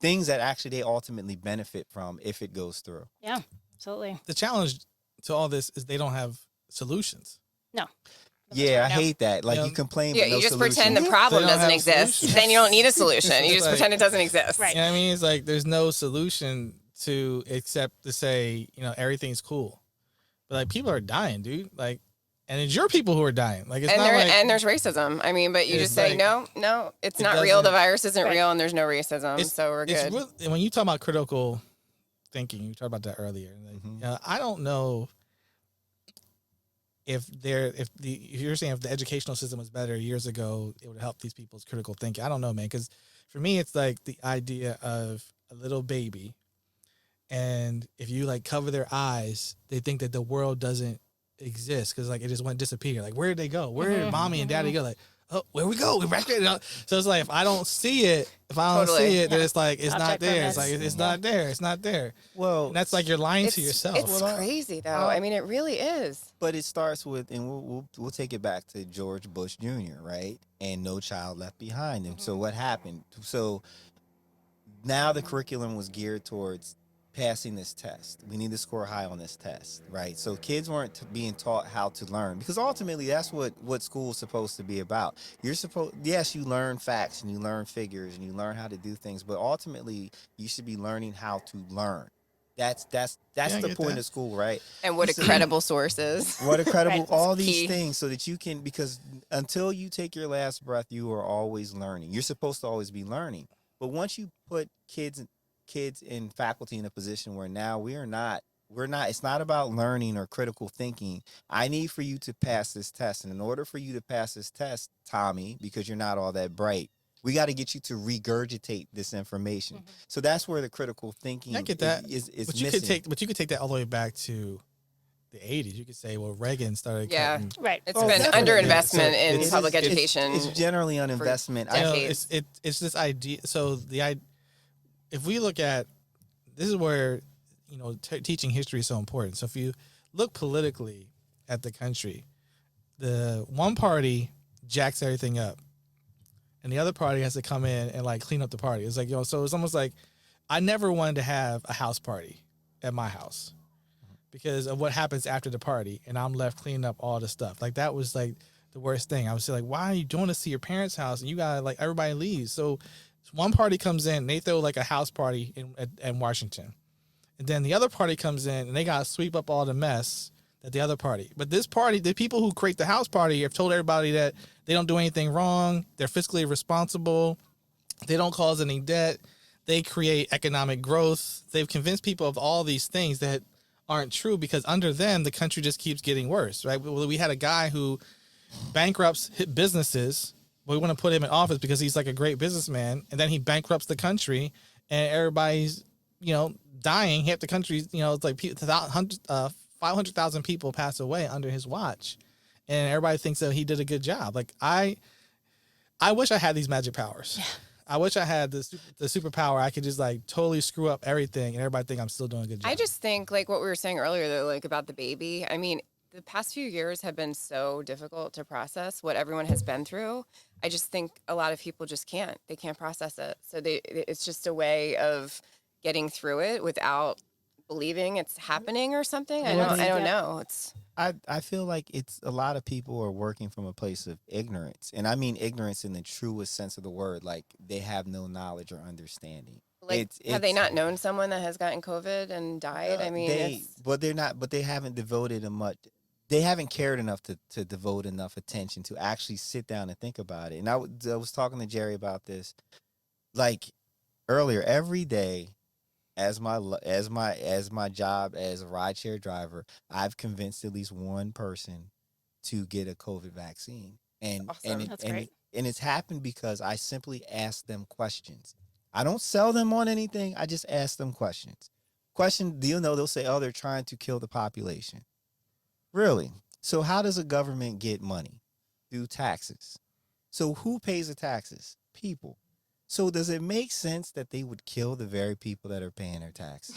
things that actually they ultimately benefit from if it goes through? Yeah, absolutely. The challenge to all this is they don't have solutions. No. Yeah, I hate that. Like, you complain, but no you just solution. pretend the problem doesn't exist. Then you don't need a solution. You just pretend it doesn't exist. Right. You know what I mean? It's like there's no solution to except to say, you know, everything's cool. But like, people are dying, dude. Like, and it's your people who are dying. Like, it's and there's racism. I mean, but you just say, no, it's not real. The virus isn't real, and there's no racism. So we're good. When you talk about critical thinking, you talked about that earlier. Like, you know, I don't know if you're saying if the educational system was better years ago, it would help these people's critical thinking. I don't know, man. Because for me, it's like the idea of a little baby, and if you like cover their eyes, they think that the world doesn't exist because like it just went disappear. Like, where did they go? Where did mommy and daddy go? Like, oh, where we go? We're back there. So it's like, if I don't see it, then it's like it's not there. It's like it's not there. It's not there. Well, and that's like you're lying to yourself. It's crazy though. I mean, it really is. But it starts with, and we'll take it back to George Bush Jr., right? And No Child Left Behind. And so what happened? So now the curriculum was geared towards passing this test. We need to score high on this test, right? So kids weren't being taught how to learn, because ultimately that's what school is supposed to be about. You're supposed, yes, you learn facts and you learn figures and you learn how to do things, but ultimately you should be learning how to learn. That's the point of school, right? And what a credible sources. What a credible, Right. all these Key. things, so that you can, because until you take your last breath, you are always learning. You're supposed to always be learning. But once you put kids in faculty in a position where now we're not, it's not about learning or critical thinking. I need for you to pass this test. And in order for you to pass this test, Tommy, because you're not all that bright, we got to get you to regurgitate this information. So that's where the critical thinking I get that. is But missing. you could take that all the way back to the 80s. You could say, well, Reagan started Yeah. cutting. Right. It's Oh, been definitely. underinvestment So in it's- public it's- education. It's generally an investment. decades. You know, it's this idea. So if we look at, this is where, you know, teaching history is so important. So if you look politically at the country, the one party jacks everything up, and the other party has to come in and like clean up the party. It's like, you know, so it's almost like I never wanted to have a house party at my house because of what happens after the party, and I'm left cleaning up all the stuff. Like that was like the worst thing. I was like, why are you doing this to your parents' house? And you got like everybody leaves. So one party comes in, and they throw like a house party in Washington, and then the other party comes in and they got to sweep up all the mess that the other party. But this party, the people who create the house party have told everybody that they don't do anything wrong. They're fiscally responsible. They don't cause any debt. They create economic growth. They've convinced people of all these things that aren't true, because under them, the country just keeps getting worse, right? We had a guy who bankrupts businesses. We want to put him in office because he's like a great businessman. And then he bankrupts the country, and everybody's, you know, dying. Half the country, you know, it's like 500,000 people pass away under his watch. And everybody thinks that he did a good job. Like I wish I had these magic powers. Yeah. I wish I had the superpower. I could just like totally screw up everything, and everybody think I'm still doing a good job. I just think like what we were saying earlier, though, like about the baby. I mean, the past few years have been so difficult to process what everyone has been through. I just think a lot of people just can't. They can't process it. So it's just a way of getting through it without believing it's happening or something. I don't know. I feel like it's a lot of people are working from a place of ignorance, and I mean ignorance in the truest sense of the word. Like they have no knowledge or understanding. Like, have they not known someone that has gotten COVID and died? I mean, but they haven't devoted they haven't cared enough to devote enough attention to actually sit down and think about it. And I was talking to Jerry about this, like earlier. Every day, as my job as a rideshare driver, I've convinced at least one person to get a COVID vaccine, and awesome. That's great. and it's happened because I simply ask them questions. I don't sell them on anything. I just ask them questions. Do you know, they'll say, oh, they're trying to kill the population. Really? So how does a government get money? Through taxes. So who pays the taxes? People. So does it make sense that they would kill the very people that are paying their taxes?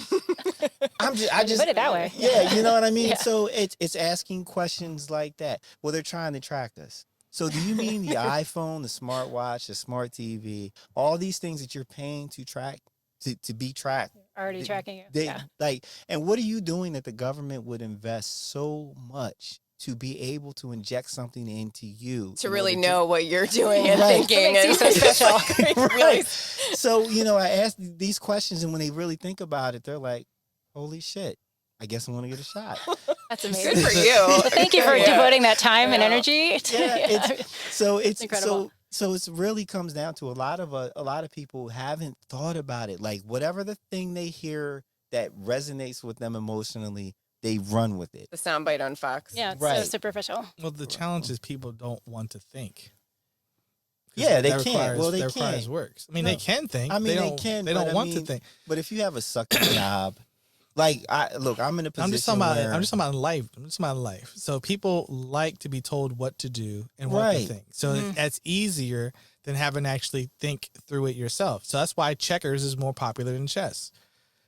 I just put it that way. Yeah, you know what I mean? Yeah. So it's asking questions like that. Well, they're trying to track us. So do you mean the iPhone, the smartwatch, the smart TV, all these things that you're paying to track, to be tracked? Already tracking you. They like, and what are you doing that the government would invest so much to be able to inject something into you to really know what you're doing and Right. thinking. That makes you so special. Right. So, you know, I asked these questions, and when they really think about it, they're like, holy shit, I guess I'm going to get a shot. That's Good amazing. for you. Well, thank you for Yeah. devoting that time and Yeah. energy. It's incredible. So it's really comes down to a lot of people haven't thought about it. Like whatever the thing they hear that resonates with them emotionally, they run with it. The soundbite on Fox. Yeah, it's Right. so superficial. Well, the challenge is people don't want to think. Yeah, they That can't. requires- Well, they that requires can't. works. I mean, No. they can think. I mean, they don't, can, They but don't I want to mean, think. But if you have a sucking job, like I'm in a position I'm just talking about. where I'm just talking about life. I'm just talking about life. So people like to be told what to do and what to Right. think. So that's easier than having to actually think through it yourself. So that's why checkers is more popular than chess.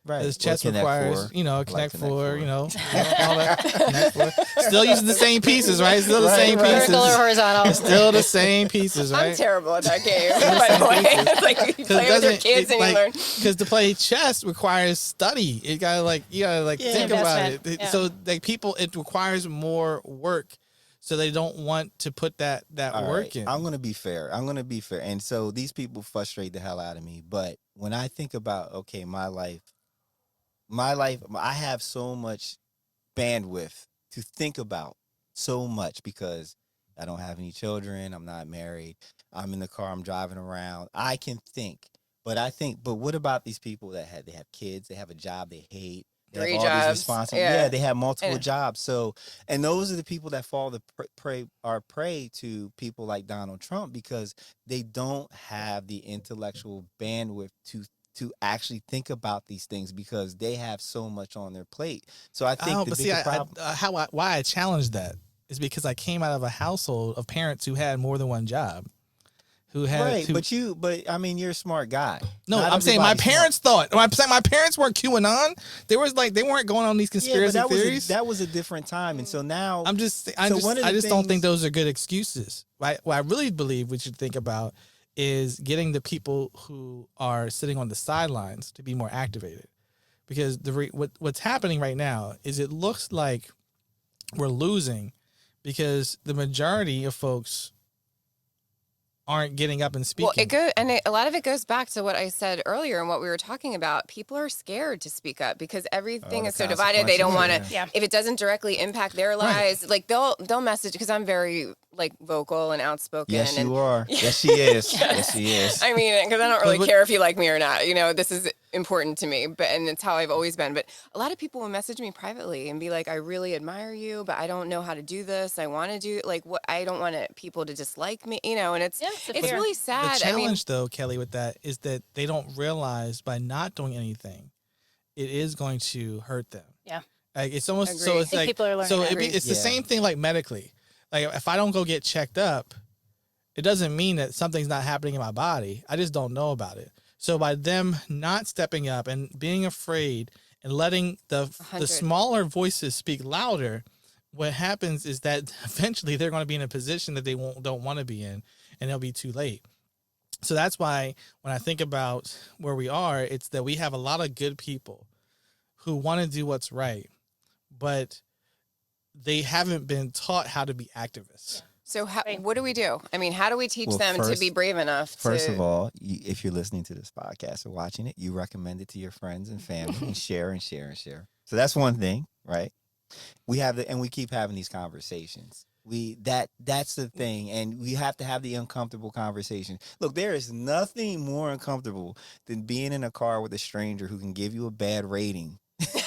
Right. Because chess Connect requires, Four. Connect Connect Four, Four. all that. Connect Four. Still using the same pieces, right? Still the same pieces. Vertical or horizontal. Still the same pieces, right? I'm terrible at that game, by the way. It's like you play with your kids and you learn. Because to play chess requires study. You gotta think about it. Investment. Yeah. So people, it requires more work. So they don't want to put that All work right. in. I'm gonna be fair. And so these people frustrate the hell out of me. But when I think about, okay, my life, I have so much bandwidth to think about so much because I don't have any children. I'm not married. I'm in the car. I'm driving around. I can think. But what about these people that they have kids? They have a job they hate. They 3 have all jobs. these responsibilities. Yeah. They have multiple Yeah. jobs. So, and those are the people that fall prey to people like Donald Trump because they don't have the intellectual bandwidth to actually think about these things because they have so much on their plate. So I think why I challenge that is because I came out of a household of parents who had more than one job. Who had right, but I mean, you're a smart guy. No, Not I'm saying my everybody's parents thought. I'm saying my parents weren't QAnon. They weren't going on these conspiracy theories. That was a different time, and so now I just don't think those are good excuses. Right? What I really believe we should think about is getting the people who are sitting on the sidelines to be more activated, because what's happening right now is it looks like we're losing because the majority of folks aren't getting up and speaking. Well, a lot of it goes back to what I said earlier and what we were talking about. People are scared to speak up because everything is so divided. They don't want to. Yeah. If it doesn't directly impact their lives, like they'll message, because I'm very vocal and outspoken. Yes, and, you are. Yes, she is. Yes, she is. I mean, because I don't really care if you like me or not. This is important to me, and it's how I've always been. But a lot of people will message me privately and be like, "I really admire you, but I don't know how to do this. I want to do what I don't want people to dislike me, And it's really sad. The challenge, though, Kelley, with that is that they don't realize by not doing anything, it is going to hurt them. Yeah, it's almost Agreed. so. It's I think people are learning. It's the same thing like medically. Like if I don't go get checked up, it doesn't mean that something's not happening in my body. I just don't know about it. So by them not stepping up and being afraid and letting the smaller voices speak louder, what happens is that eventually they're going to be in a position that they don't want to be in, and it'll be too late. So that's why when I think about where we are, it's that we have a lot of good people who want to do what's right, but they haven't been taught how to be activists. So what do we do? I mean, how do we teach them to be brave enough? First of all, if you're listening to this podcast or watching it, you recommend it to your friends and family and share and share and share. So that's one thing, right? We keep having these conversations. That's the thing, and we have to have the uncomfortable conversation. Look, there is nothing more uncomfortable than being in a car with a stranger who can give you a bad rating.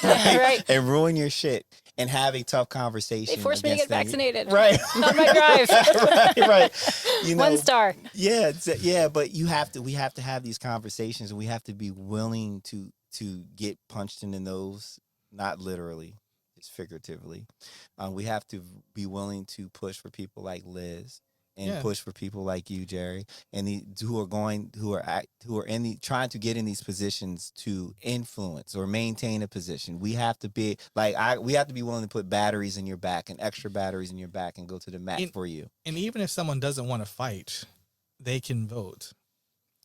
Right. And ruin your shit and have a tough conversation. They forced me to get vaccinated. Right. On my drive. right. 1 star. Yeah, but we have to have these conversations, and we have to be willing to get punched in the nose, not literally, just figuratively. We have to be willing to push for people like Liz and push for people like you, Jerry, and who are trying to get in these positions to influence or maintain a position. We have to be we have to be willing to put batteries in your back and extra batteries in your back and go to the mat for you. And even if someone doesn't want to fight, they can vote.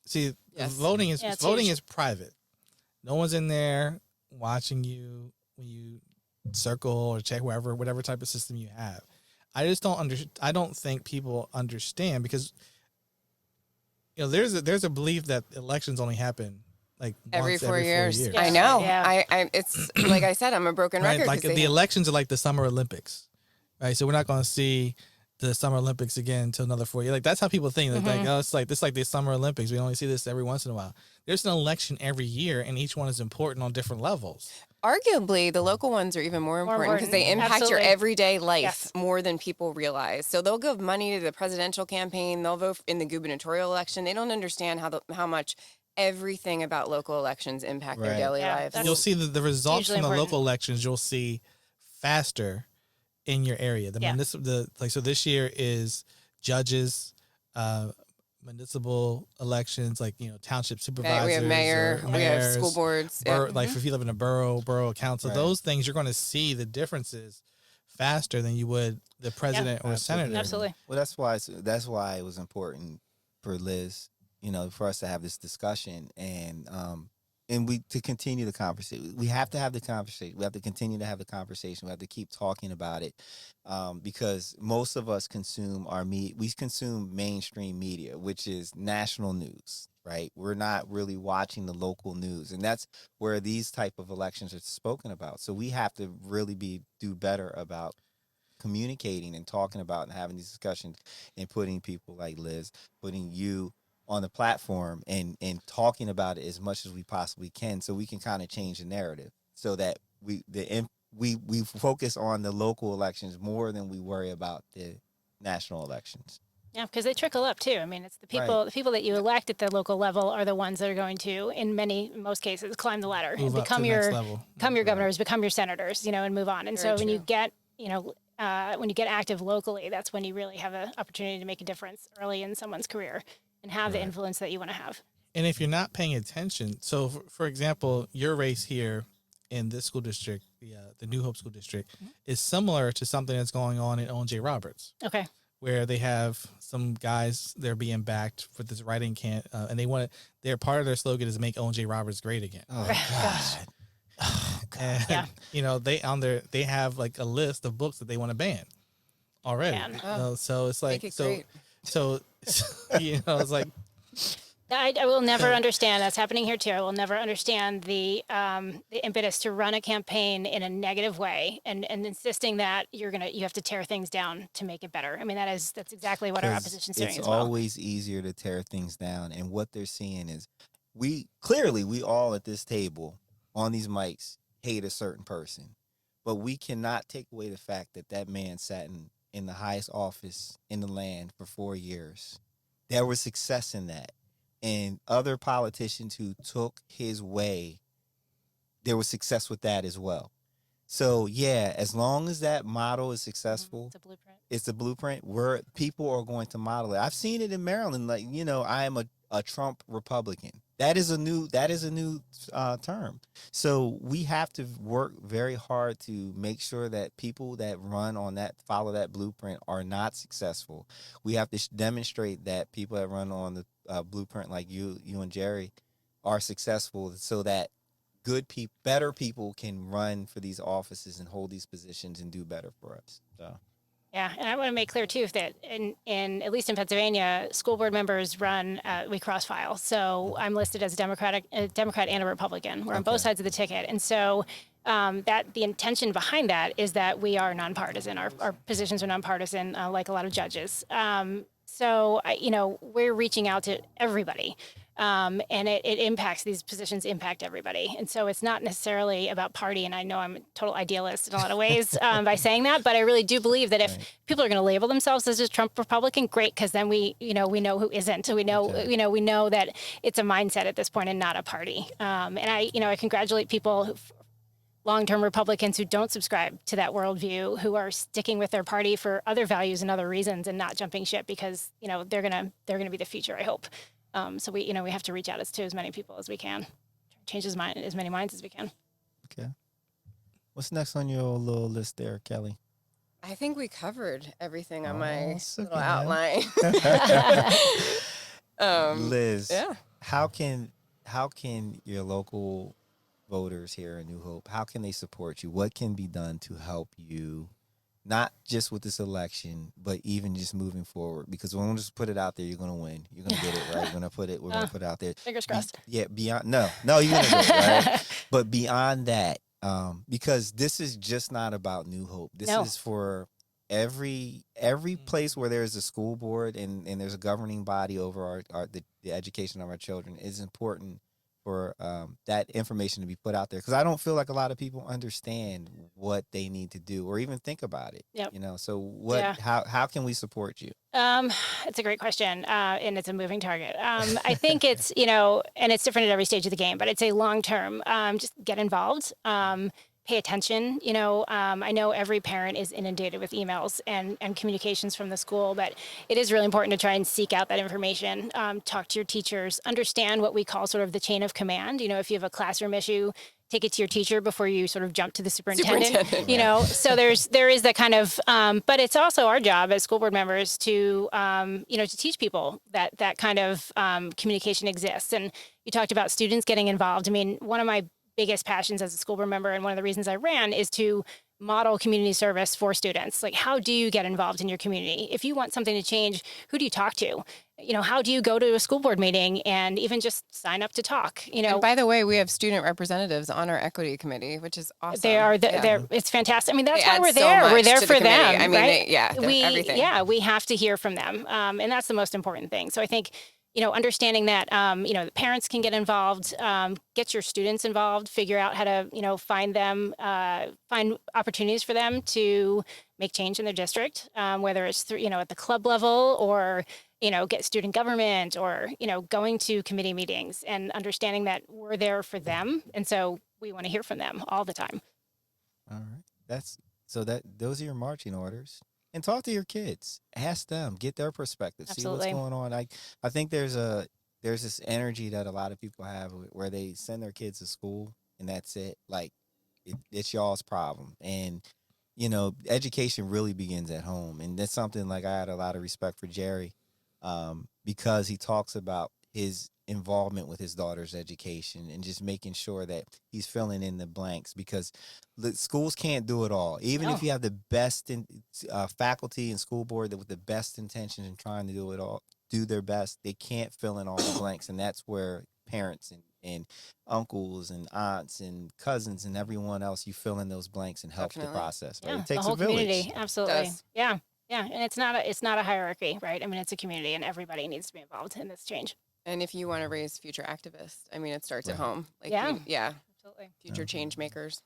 See, voting is private. No one's in there watching you when you circle or check whatever type of system you have. I just I don't think people understand, because there's a belief that elections only happen every 4 years. Yeah. I know. Yeah. It's like I said, I'm a broken record. Like the elections are like the Summer Olympics, right? So we're not going to see the Summer Olympics again until another 4 years. Like that's how people think. It's like the Summer Olympics. We only see this every once in a while. There's an election every year, and each one is important on different levels. Arguably, the local ones are even more important because they impact your everyday life more than people realize. So they'll give money to the presidential campaign. They'll vote in the gubernatorial election. They don't understand how much everything about local elections impact their daily lives. You'll see the results from the important. local elections. You'll see faster in your area. So this year is judges, municipal elections, like, township supervisors. We have mayor, we have school boards. Like if you live in a borough council, Right. those things, you're going to see the differences faster than you would the president or senator. Absolutely. Well, that's why it was important for Liz, for us to have this discussion and we to continue the conversation. We have to have the conversation. We have to continue to have the conversation. We have to keep talking about it because most of us consume we consume mainstream media, which is national news, right? We're not really watching the local news, and that's where these type of elections are spoken about. So we have to really do better about communicating and talking about and having these discussions and putting people like Liz, putting you on the platform and talking about it as much as we possibly can, so we can kind of change the narrative, so that we focus on the local elections more than we worry about the national elections. Yeah, because they trickle up too. I mean, it's the people that you elect at the local level are the ones that are going to, in most cases, climb the ladder and become your governors, become your senators, and move on. And Very so when true. you get active locally, that's when you really have an opportunity to make a difference early in someone's career and have the influence that you want to have. And if you're not paying attention, so for example, your race here in this school district, the New Hope School District, is similar to something that's going on in O.J. Roberts. Okay. Where they have some guys, they're being backed for this writing camp, and their part of their slogan is "Make O.J. Roberts Great Again." Oh God! Oh God! And, they have like a list of books that they want to ban already. So it's like great. It's like I will never understand. That's happening here too. I will never understand the impetus to run a campaign in a negative way and insisting that you have to tear things down to make it better. I mean, that's exactly what our opposition's doing as well. It's always easier to tear things down, and what they're seeing is we all at this table on these mics hate a certain person, but we cannot take away the fact that man sat in the highest office in the land for 4 years. There was success in that. And other politicians who took his way, there was success with that as well. So, yeah, as long as that model is successful, it's a blueprint where people are going to model it. I've seen it in Maryland. Like, I am a Trump Republican. That is a new term. So we have to work very hard to make sure that people that follow that blueprint are not successful. We have to demonstrate that people that run on the blueprint like you and Jerry are successful, so that better people can run for these offices and hold these positions and do better for us. So. Yeah, and I want to make clear too that in at least in Pennsylvania, school board members we cross file. So I'm listed as a Democrat and a Republican. We're on both sides of the ticket, and so that the intention behind that is that we are nonpartisan. Our positions are nonpartisan, like a lot of judges. So we're reaching out to everybody. And it impacts, these positions impact everybody. And so it's not necessarily about party. And I know I'm a total idealist in a lot of ways by saying that, but I really do believe that if people are going to label themselves as a Trump Republican, great, because then we know who isn't. We know that it's a mindset at this point and not a party. And I congratulate people long-term Republicans who don't subscribe to that worldview, who are sticking with their party for other values and other reasons and not jumping ship because, they're going to be the future, I hope. So we have to reach out to as many people as we can, change as many minds as we can. Okay. What's next on your little list there, Kelley? I think we covered everything on my little outline. Liz, yeah. How can your local voters here in New Hope, how can they support you? What can be done to help you? Not just with this election, but even just moving forward. Because when we just put it out there, you're going to win. You're going to get it, right? We're going to put it out there. Fingers crossed. Beyond, no, you're going to get it, right? But beyond that, because this is just not about New Hope. This is for every place where there's a school board and there's a governing body over the education of our children. Is important for that information to be put out there, because I don't feel like a lot of people understand what they need to do or even think about it. Yep. So how can we support you? It's a great question, and it's a moving target. I think it's and it's different at every stage of the game, but I'd say long term, just get involved. Pay pay attention. I know every parent is inundated with emails and communications from the school, but it is really important to try and seek out that information, talk to your teachers, understand what we call sort of the chain of command. If you have a classroom issue, take it to your teacher before you sort of jump to the superintendent. So there is that kind of, but it's also our job as school board members to, to teach people that kind of communication exists. And you talked about students getting involved. I mean, one of my biggest passions as a school board member, and one of the reasons I ran, is to model community service for students. Like, how do you get involved in your community? If you want something to change, who do you talk to? How do you go to a school board meeting and even just sign up to talk? And by the way, we have student representatives on our equity committee, which is awesome. They are, it's fantastic. I mean, that's why we're there. We're there for them. I mean, right? Everything. We have to hear from them. And that's the most important thing. So I think, understanding that, the parents can get involved, get your students involved, figure out how to, find opportunities for them to make change in their district, whether it's through, at the club level or, get student government or, going to committee meetings and understanding that we're there for them. And so we want to hear from them all the time. All right. Those are your marching orders. And talk to your kids. Ask them. Get their perspective. Absolutely. See what's going on. I think there's this energy that a lot of people have where they send their kids to school and that's it. Like, it's y'all's problem. And, education really begins at home. And that's something like I had a lot of respect for Jerry because he talks about his involvement with his daughter's education and just making sure that he's filling in the blanks because the schools can't do it all. Even if you have the best faculty and school board with the best intentions and trying to do it all, do their best, they can't fill in all the blanks. And that's where parents and uncles and aunts and cousins and everyone else, you fill in those blanks and help the process. Right? Yeah, It takes the whole a village. community. Absolutely. Yeah. Yeah. And it's not a hierarchy, right? I mean, it's a community and everybody needs to be involved in this change. And if you want to raise future activists, I mean, it starts at home. Like, absolutely. Future change makers,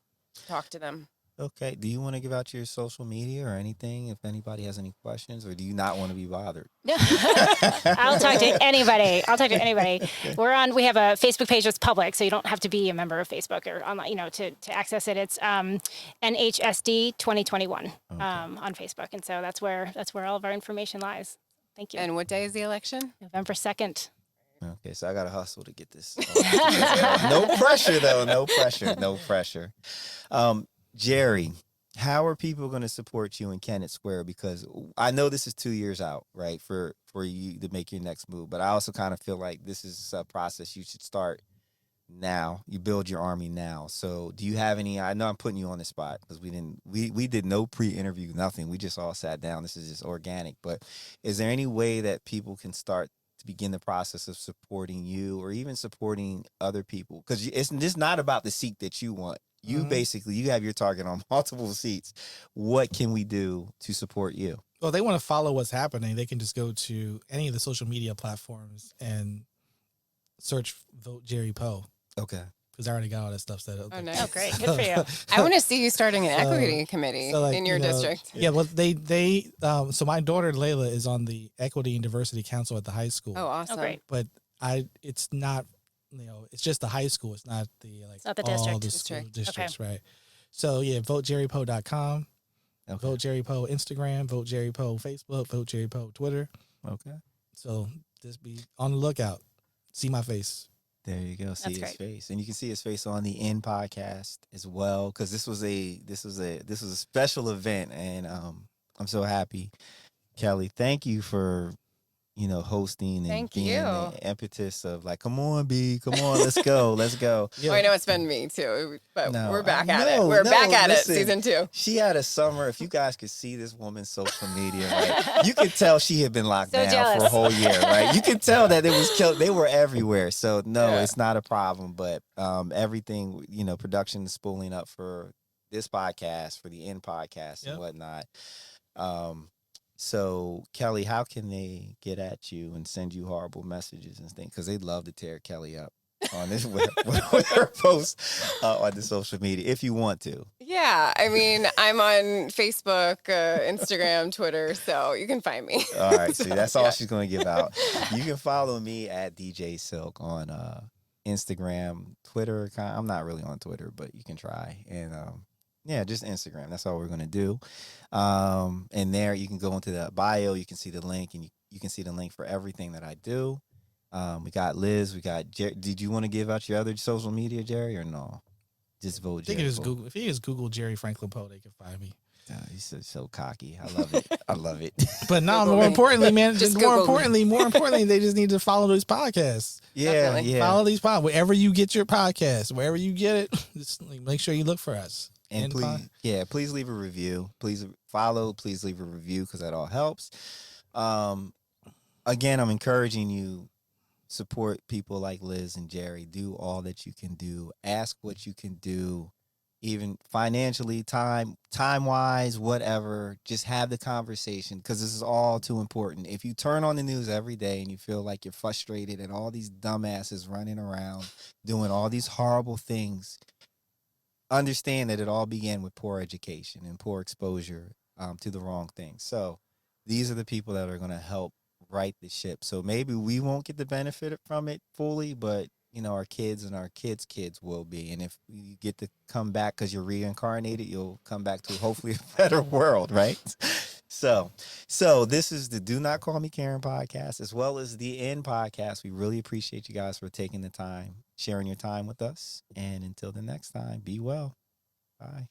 talk to them. Okay. Do you want to give out your social media or anything if anybody has any questions, or do you not want to be bothered? I'll talk to anybody. We have a Facebook page that's public, so you don't have to be a member of Facebook or online, to access it. It's NHSD 2021 on Facebook. And so that's where all of our information lies. Thank you. And what day is the election? November 2nd. Okay, so I got to hustle to get this. No pressure, though. No pressure. Jerry, how are people going to support you in Kennett Square? Because I know this is 2 years out, right, for you to make your next move. But I also kind of feel like this is a process you should start now. You build your army now. So do you have any? I know I'm putting you on the spot because we did no pre-interview, nothing. We just all sat down. This is just organic. But is there any way that people can start to begin the process of supporting you or even supporting other people? Because it's just not about the seat that you want. You basically, you have your target on multiple seats. What can we do to support you? Well, they want to follow what's happening. They can just go to any of the social media platforms and search Vote Jerry Poe. Okay. Because I already got all that stuff set up. Oh, nice. Oh, great. Good for you. I want to see you starting an equity committee in your district. Yeah, well, they so my daughter Layla is on the Equity and Diversity Council at the high school. Oh, awesome. Oh, great. But it's not, it's just the high school. It's not the not the all district. the school districts, right? So yeah, votejerrypoe.com. Okay. Vote Jerry Poe Instagram, Vote Jerry Poe Facebook, Vote Jerry Poe Twitter. Okay. So just be on the lookout. See my face. There you go. See That's his great. face, and you can see his face on the In podcast as well. Because this was a special event, and I'm so happy, Kelley. Thank you for hosting and Thank being you. the impetus of like, come on, B, come on, let's go, let's go. Oh, I know it's been me too, but No, we're back at no, it. We're no, back at listen. it. Season 2. She had a summer. If you guys could see this woman's social media, right, you could tell she had been locked So down jealous. for a whole year, right? You could tell that it was killed. They were everywhere. So no, Yeah. it's not a problem. But everything, production is spooling up for this podcast, for the In podcast and whatnot. So, Kelley, how can they get at you and send you horrible messages and things? Because they'd love to tear Kelley up on this with her posts on the social media, if you want to. Yeah, I mean, I'm on Facebook, Instagram, Twitter, so you can find me. All right, see, that's all she's going to give out. You can follow me at DJ Silk on Instagram, Twitter. I'm not really on Twitter, but you can try. And Yeah, just Instagram. That's all we're going to do. And there you can go into the bio. You can see the link, and you can see the link for everything that I do. We got Liz. We got Jerry. Did you want to give out your other social media, Jerry, or no? Just vote I think Jerry it is Poe. Google. If you just Google Jerry Franklin Poe, they can find me. He's so cocky. I love it. I love it. But no, Google more me. importantly, man, Just more Google me. importantly, they just need to follow these podcasts. Yeah, Definitely. yeah. Follow these podcasts wherever you get your podcast, wherever you get it. Just make sure you look for us. And please leave a review. Please follow. Please leave a review because that all helps. Again, I'm encouraging you. Support people like Liz and Jerry. Do all that you can do. Ask what you can do. Even financially, time-wise, whatever, just have the conversation because this is all too important. If you turn on the news every day and you feel like you're frustrated and all these dumbasses running around doing all these horrible things, understand that it all began with poor education and poor exposure to the wrong things. So these are the people that are going to help right the ship. So maybe we won't get the benefit from it fully, but our kids and our kids' kids will be. And if you get to come back because you're reincarnated, you'll come back to hopefully a better world, right? So this is the Do Not Call Me Karen podcast, as well as the End podcast. We really appreciate you guys for taking the time, sharing your time with us. And until the next time, be well. Bye.